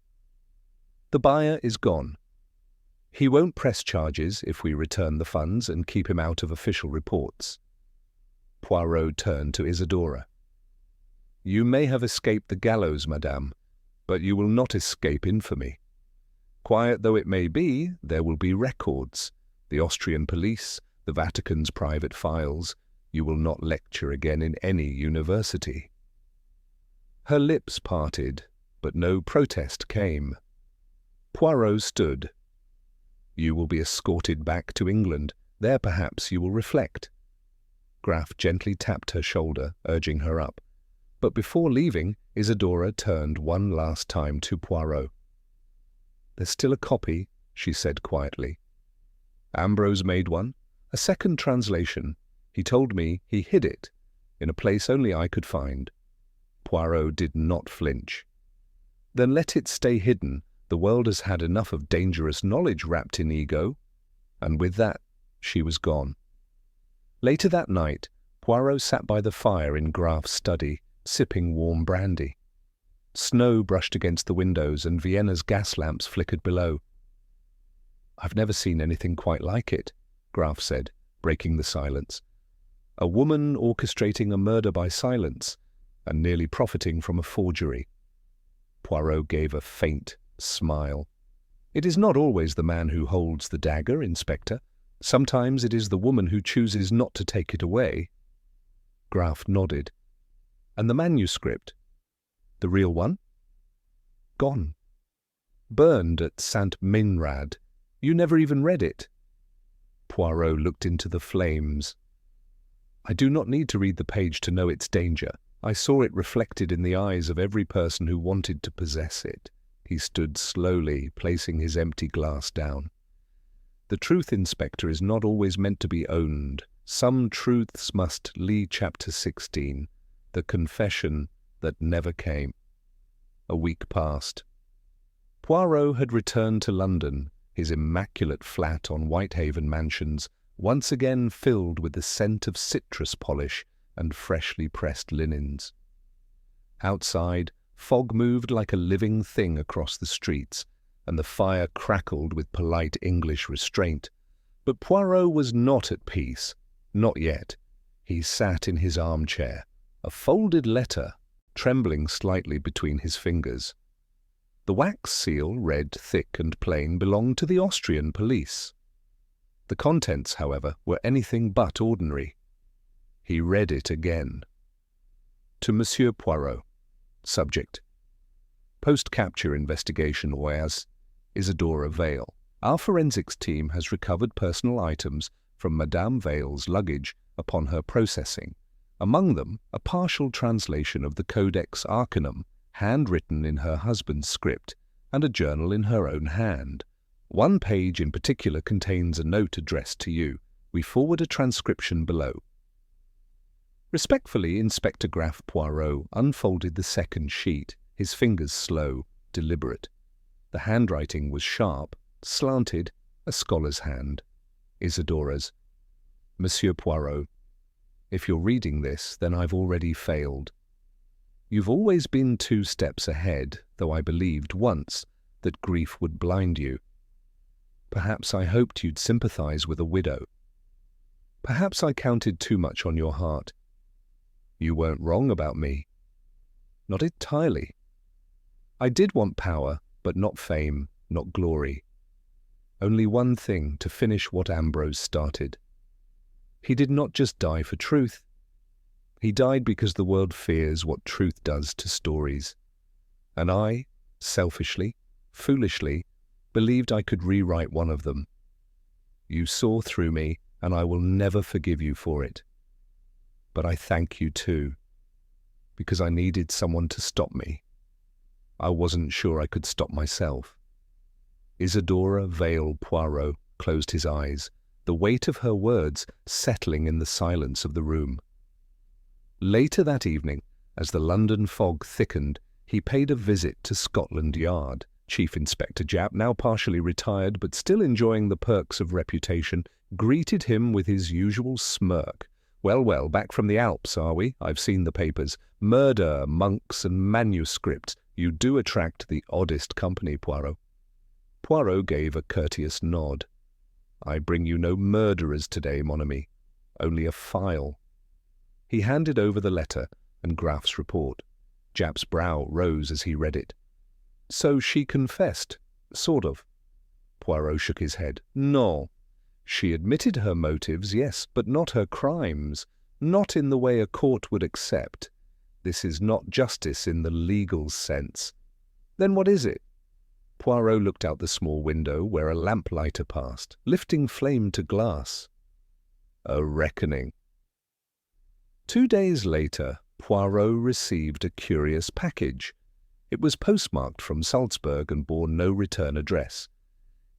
"The buyer is gone. He won't press charges if we return the funds and keep him out of official reports." Poirot turned to Isidora. "You may have escaped the gallows, madame, but you will not escape infamy. Quiet though it may be, there will be records, the Austrian police, the Vatican's private files. You will not lecture again in any university." Her lips parted, but no protest came. Poirot stood. "You will be escorted back to England. There perhaps you will reflect." Graf gently tapped her shoulder, urging her up. But before leaving, Isidora turned one last time to Poirot. "There's still a copy," she said quietly. "Ambrose made one, a second translation. He told me he hid it, in a place only I could find." Poirot did not flinch. "Then let it stay hidden. The world has had enough of dangerous knowledge wrapped in ego." And with that, she was gone. Later that night, Poirot sat by the fire in Graf's study, sipping warm brandy. Snow brushed against the windows and Vienna's gas lamps flickered below. "I've never seen anything quite like it," Graf said, breaking the silence. "A woman orchestrating a murder by silence, and nearly profiting from a forgery." Poirot gave a faint smile. "It is not always the man who holds the dagger, Inspector. Sometimes it is the woman who chooses not to take it away." Graf nodded. "And the manuscript? The real one?" "Gone. Burned at St. Minrad. You never even read it." Poirot looked into the flames. "I do not need to read the page to know its danger. I saw it reflected in the eyes of every person who wanted to possess it." He stood slowly, placing his empty glass down. "The truth, Inspector, is not always meant to be owned. Some truths must lead. Chapter 16. The confession that never came." A week passed. Poirot had returned to London, his immaculate flat on Whitehaven Mansions, once again filled with the scent of citrus polish and freshly pressed linens. Outside, fog moved like a living thing across the streets, and the fire crackled with polite English restraint. But Poirot was not at peace. Not yet. He sat in his armchair, a folded letter trembling slightly between his fingers. The wax seal, read thick and plain, belonged to the Austrian police. The contents, however, were anything but ordinary. He read it again. To Monsieur Poirot. Subject: Post-capture investigation as Isidora Vale. Our forensics team has recovered personal items from Madame Vale's luggage upon her processing. Among them, a partial translation of the Codex Arcanum, handwritten in her husband's script, and a journal in her own hand. One page in particular contains a note addressed to you. We forward a transcription below. Respectfully, Inspector Graf Poirot unfolded the second sheet, his fingers slow, deliberate. The handwriting was sharp, slanted, a scholar's hand. Isidora's. Monsieur Poirot, if you're reading this, then I've already failed. You've always been 2 steps ahead, though I believed once that grief would blind you. Perhaps I hoped you'd sympathize with a widow. Perhaps I counted too much on your heart. You weren't wrong about me. Not entirely. I did want power, but not fame, not glory. Only one thing, to finish what Ambrose started. He did not just die for truth. He died because the world fears what truth does to stories. And I, selfishly, foolishly, believed I could rewrite one of them. You saw through me, and I will never forgive you for it. But I thank you too, because I needed someone to stop me. I wasn't sure I could stop myself. Isidora Vale Poirot closed his eyes, the weight of her words settling in the silence of the room. Later that evening, as the London fog thickened, he paid a visit to Scotland Yard. Chief Inspector Japp, now partially retired but still enjoying the perks of reputation, greeted him with his usual smirk. Well, back from the Alps, are we? I've seen the papers. Murder, monks and manuscripts. You do attract the oddest company, Poirot. Poirot gave a courteous nod. I bring you no murderers today, mon ami. Only a file. He handed over the letter and Graf's report. Japp's brow rose as he read it. So she confessed, sort of. Poirot shook his head. No. She admitted her motives, yes, but not her crimes, not in the way a court would accept. This is not justice in the legal sense. Then what is it? Poirot looked out the small window where a lamplighter passed, lifting flame to glass. A reckoning. 2 days later, Poirot received a curious package. It was postmarked from Salzburg and bore no return address.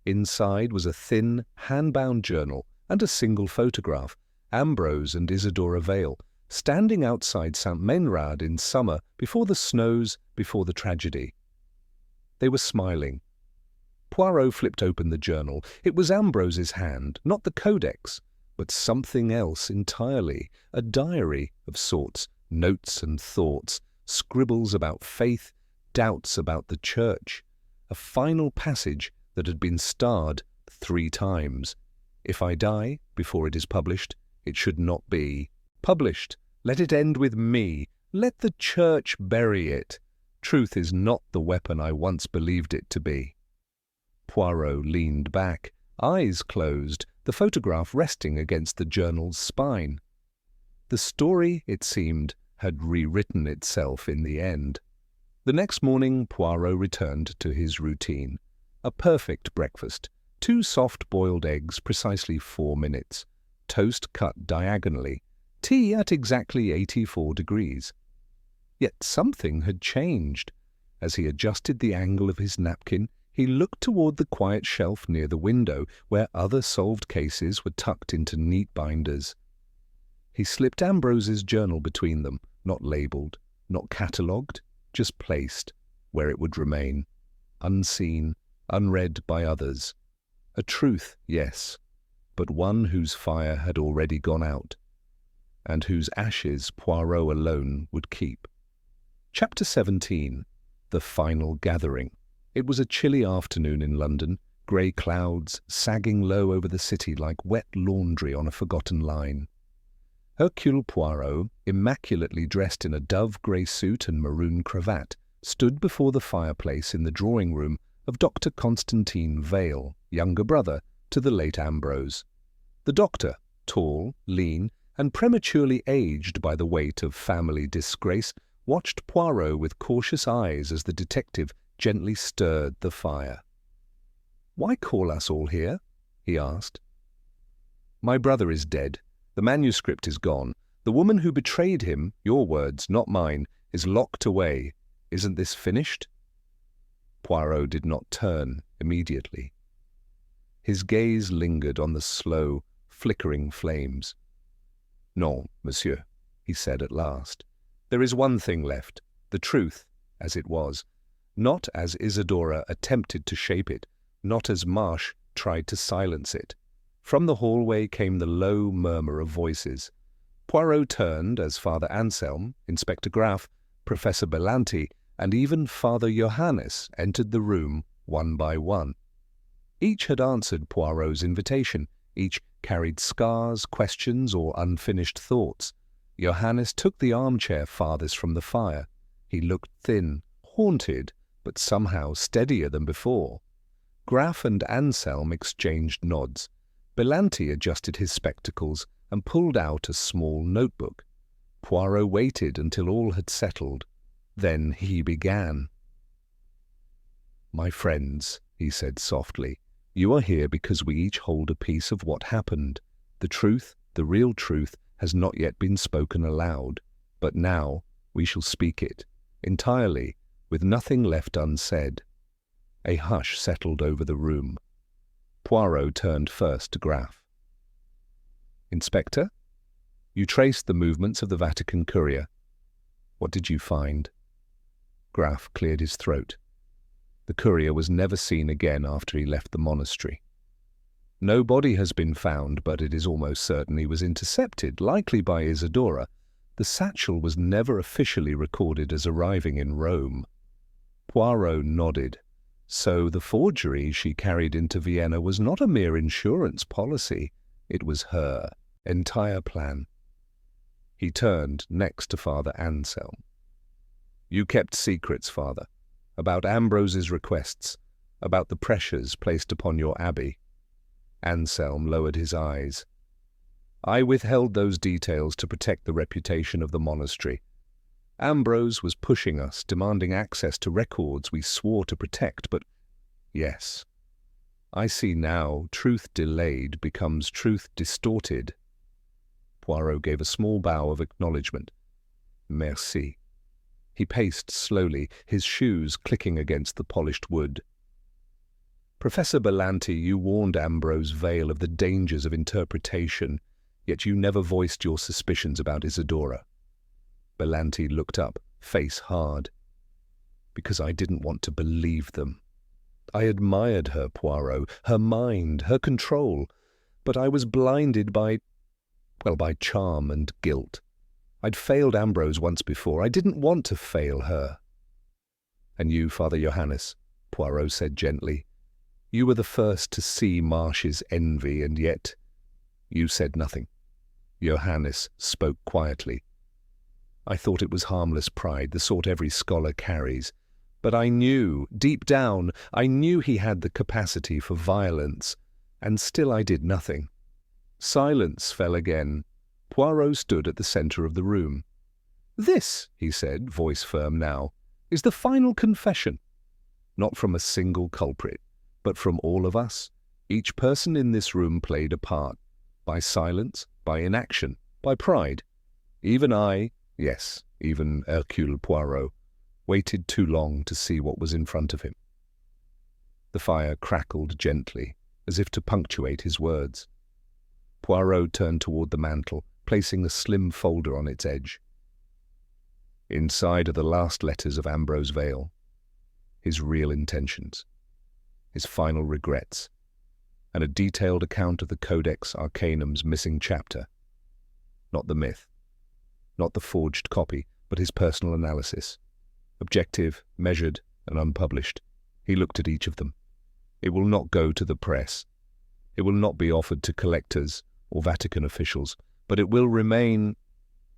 Inside was a thin, hand-bound journal and a single photograph, Ambrose and Isidora Vale, standing outside St. Meinrad in summer before the snows, before the tragedy. They were smiling. Poirot flipped open the journal. It was Ambrose's hand, not the codex, but something else entirely, a diary of sorts, notes and thoughts, scribbles about faith, doubts about the church, a final passage that had been starred 3 times. If I die before it is published, it should not be published. Let it end with me. Let the church bury it. Truth is not the weapon I once believed it to be. Poirot leaned back, eyes closed, the photograph resting against the journal's spine. The story, it seemed, had rewritten itself in the end. The next morning Poirot returned to his routine. A perfect breakfast, 2 soft-boiled eggs, precisely 4 minutes, toast cut diagonally, tea at exactly 84 degrees. Yet something had changed. As he adjusted the angle of his napkin, he looked toward the quiet shelf near the window, where other solved cases were tucked into neat binders. He slipped Ambrose's journal between them, not labelled, not catalogued, just placed, where it would remain, unseen, unread by others. A truth, yes, but one whose fire had already gone out, and whose ashes Poirot alone would keep. Chapter 17. The Final Gathering. It was a chilly afternoon in London, grey clouds sagging low over the city like wet laundry on a forgotten line. Hercule Poirot, immaculately dressed in a dove-grey suit and maroon cravat, stood before the fireplace in the drawing-room of Dr. Constantine Vale, younger brother to the late Ambrose. The doctor, tall, lean, and prematurely aged by the weight of family disgrace, watched Poirot with cautious eyes as the detective gently stirred the fire. "Why call us all here?" he asked. "My brother is dead. The manuscript is gone. The woman who betrayed him, your words, not mine, is locked away. Isn't this finished?" Poirot did not turn immediately. His gaze lingered on the slow, flickering flames. "Non, monsieur," he said at last. "There is one thing left, the truth, as it was, not as Isidora attempted to shape it, not as Marsh tried to silence it." From the hallway came the low murmur of voices. Poirot turned as Father Anselm, Inspector Graff, Professor Belanti, and even Father Johannes entered the room one by one. Each had answered Poirot's invitation. Each carried scars, questions, or unfinished thoughts. Johannes took the armchair farthest from the fire. He looked thin, haunted, but somehow steadier than before. Graff and Anselm exchanged nods. Belanti adjusted his spectacles and pulled out a small notebook. Poirot waited until all had settled. Then he began. "My friends," he said softly, "you are here because we each hold a piece of what happened. The truth, the real truth, has not yet been spoken aloud, but now we shall speak it, entirely, with nothing left unsaid." A hush settled over the room. Poirot turned first to Graff. "Inspector, you traced the movements of the Vatican courier. What did you find?" Graff cleared his throat. The courier was never seen again after he left the monastery. "No body has been found, but it is almost certain he was intercepted, likely by Isidora. The satchel was never officially recorded as arriving in Rome." Poirot nodded. So the forgery she carried into Vienna was not a mere insurance policy. It was her entire plan. He turned next to Father Anselm. "You kept secrets, Father, about Ambrose's requests, about the pressures placed upon your abbey." Anselm lowered his eyes. "I withheld those details to protect the reputation of the monastery. Ambrose was pushing us, demanding access to records we swore to protect, but yes, I see now truth delayed becomes truth distorted." Poirot gave a small bow of acknowledgement. merci. He paced slowly, his shoes clicking against the polished wood. Professor Berlanti, you warned Ambrose Vale of the dangers of interpretation, yet you never voiced your suspicions about Isidora. Berlanti looked up, face hard. Because I didn't want to believe them. I admired her, Poirot, her mind, her control, but I was blinded by charm and guilt. I'd failed Ambrose once before. I didn't want to fail her. And you, Father Johannes, Poirot said gently, you were the first to see Marsh's envy, and yet you said nothing. Johannes spoke quietly. I thought it was harmless pride, the sort every scholar carries. But I knew, deep down, I knew he had the capacity for violence, and still I did nothing. Silence fell again. Poirot stood at the centre of the room. This, he said, voice firm now, is the final confession. Not from a single culprit, but from all of us. Each person in this room played a part. By silence, by inaction, by pride. Even I, yes, even Hercule Poirot, waited too long to see what was in front of him. The fire crackled gently, as if to punctuate his words. Poirot turned toward the mantel, placing a slim folder on its edge. Inside are the last letters of Ambrose Vale, his real intentions, his final regrets, and a detailed account of the Codex Arcanum's missing chapter. Not the myth, not the forged copy, but his personal analysis. Objective, measured, and unpublished. He looked at each of them. It will not go to the press. It will not be offered to collectors or Vatican officials, but it will remain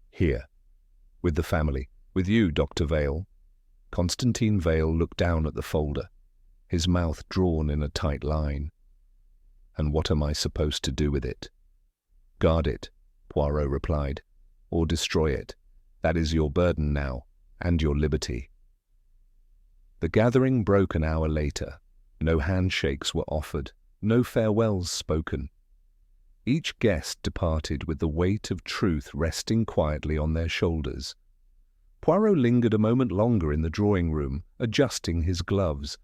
here, with the family, with you, Dr. Vale. Constantine Vale looked down at the folder, his mouth drawn in a tight line. And what am I supposed to do with it? Guard it, Poirot replied, or destroy it. That is your burden now, and your liberty. The gathering broke an hour later. No handshakes were offered, no farewells spoken. Each guest departed with the weight of truth resting quietly on their shoulders. Poirot lingered a moment longer in the drawing-room, adjusting his gloves.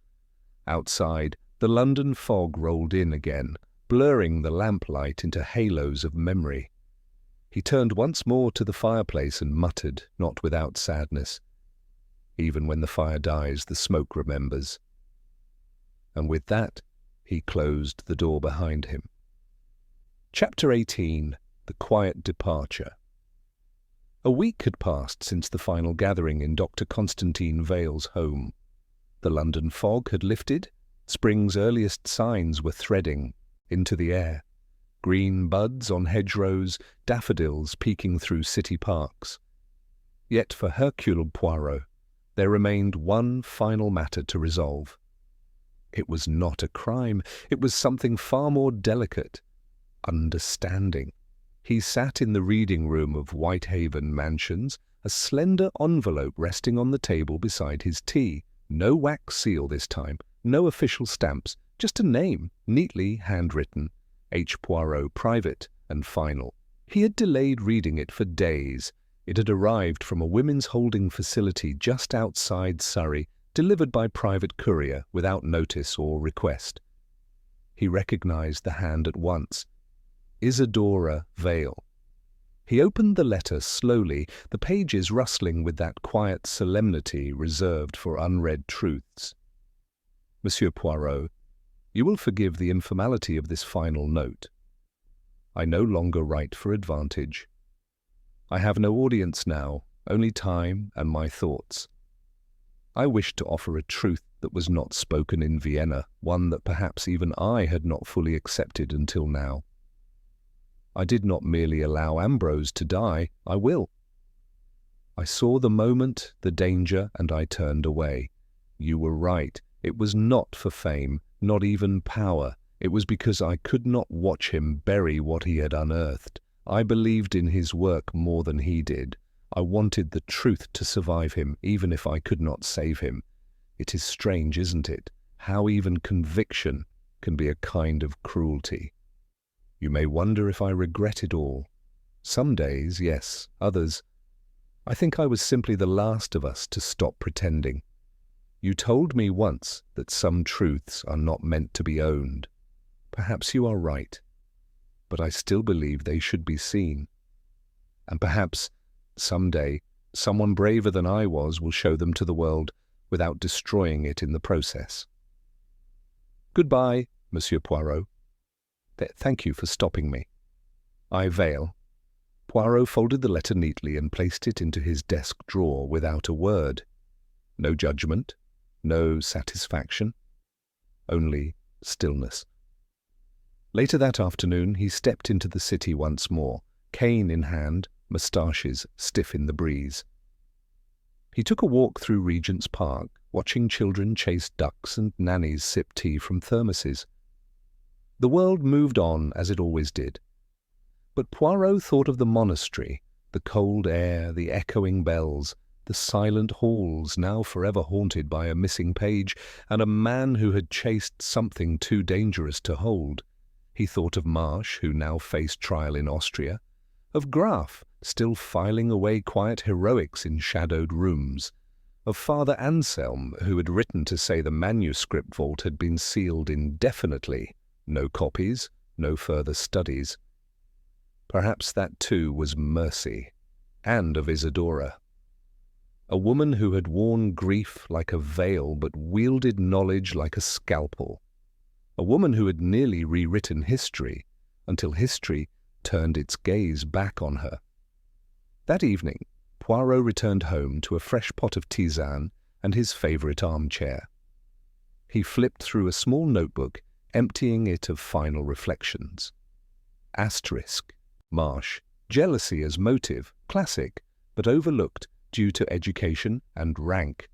Outside, the London fog rolled in again, blurring the lamplight into halos of memory. He turned once more to the fireplace and muttered, not without sadness, "Even when the fire dies, the smoke remembers." And with that, he closed the door behind him. Chapter 18. The Quiet Departure. A week had passed since the final gathering in Dr. Constantine Vale's home. The London fog had lifted, spring's earliest signs were threading into the air. Green buds on hedgerows, daffodils peeking through city parks. Yet for Hercule Poirot, there remained one final matter to resolve. It was not a crime, it was something far more delicate. Understanding. He sat in the reading room of Whitehaven Mansions, a slender envelope resting on the table beside his tea. No wax seal this time, no official stamps, just a name, neatly handwritten. H. Poirot, private and final. He had delayed reading it for days. It had arrived from a women's holding facility just outside Surrey, delivered by private courier without notice or request. He recognized the hand at once. Isidora Vale. He opened the letter slowly, the pages rustling with that quiet solemnity reserved for unread truths. Monsieur Poirot, you will forgive the informality of this final note. I no longer write for advantage. I have no audience now, only time and my thoughts. I wished to offer a truth that was not spoken in Vienna, one that perhaps even I had not fully accepted until now. I did not merely allow Ambrose to die, I will. I saw the moment, the danger, and I turned away. You were right. It was not for fame, not even power. It was because I could not watch him bury what he had unearthed. I believed in his work more than he did. I wanted the truth to survive him, even if I could not save him. It is strange, isn't it, how even conviction can be a kind of cruelty. You may wonder if I regret it all. Some days, yes, others. I think I was simply the last of us to stop pretending. You told me once that some truths are not meant to be owned. Perhaps you are right, but I still believe they should be seen. And perhaps, someday, someone braver than I was will show them to the world without destroying it in the process. Goodbye, Monsieur Poirot. Thank you for stopping me. I veil. Poirot folded the letter neatly and placed it into his desk drawer without a word. No judgment, no satisfaction, only stillness. Later that afternoon he stepped into the city once more, cane in hand, moustaches stiff in the breeze. He took a walk through Regent's Park, watching children chase ducks and nannies sip tea from thermoses. The world moved on as it always did. But Poirot thought of the monastery, the cold air, the echoing bells, the silent halls now forever haunted by a missing page, and a man who had chased something too dangerous to hold. He thought of Marsh, who now faced trial in Austria, of Graf, still filing away quiet heroics in shadowed rooms, of Father Anselm, who had written to say the manuscript vault had been sealed indefinitely, no copies, no further studies. Perhaps that too was mercy, and of Isidora. A woman who had worn grief like a veil but wielded knowledge like a scalpel. A woman who had nearly rewritten history, until history turned its gaze back on her. That evening, Poirot returned home to a fresh pot of tisane and his favourite armchair. He flipped through a small notebook, emptying it of final reflections. Asterisk. Marsh. Jealousy as motive. Classic, but overlooked due to education and rank.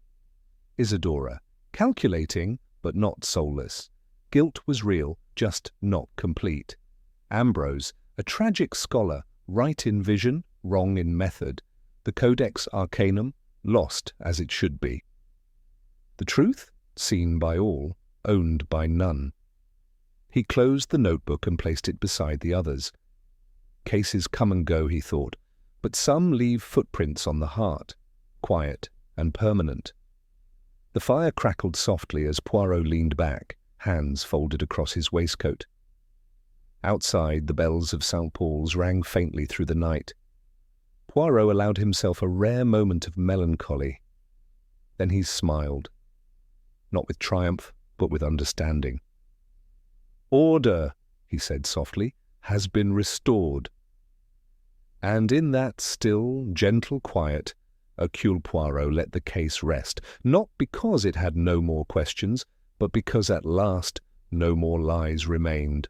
Isidora. Calculating, but not soulless. Guilt was real, just not complete. Ambrose. A tragic scholar, right in vision, wrong in method. The Codex Arcanum, lost as it should be. The truth, seen by all, owned by none. He closed the notebook and placed it beside the others. Cases come and go, he thought, but some leave footprints on the heart, quiet and permanent. The fire crackled softly as Poirot leaned back, hands folded across his waistcoat. Outside, the bells of St. Paul's rang faintly through the night. Poirot allowed himself a rare moment of melancholy. Then he smiled, not with triumph, but with understanding. "Order," he said softly, "has been restored." And in that still, gentle quiet, Hercule Poirot let the case rest, not because it had no more questions, but because at last no more lies remained.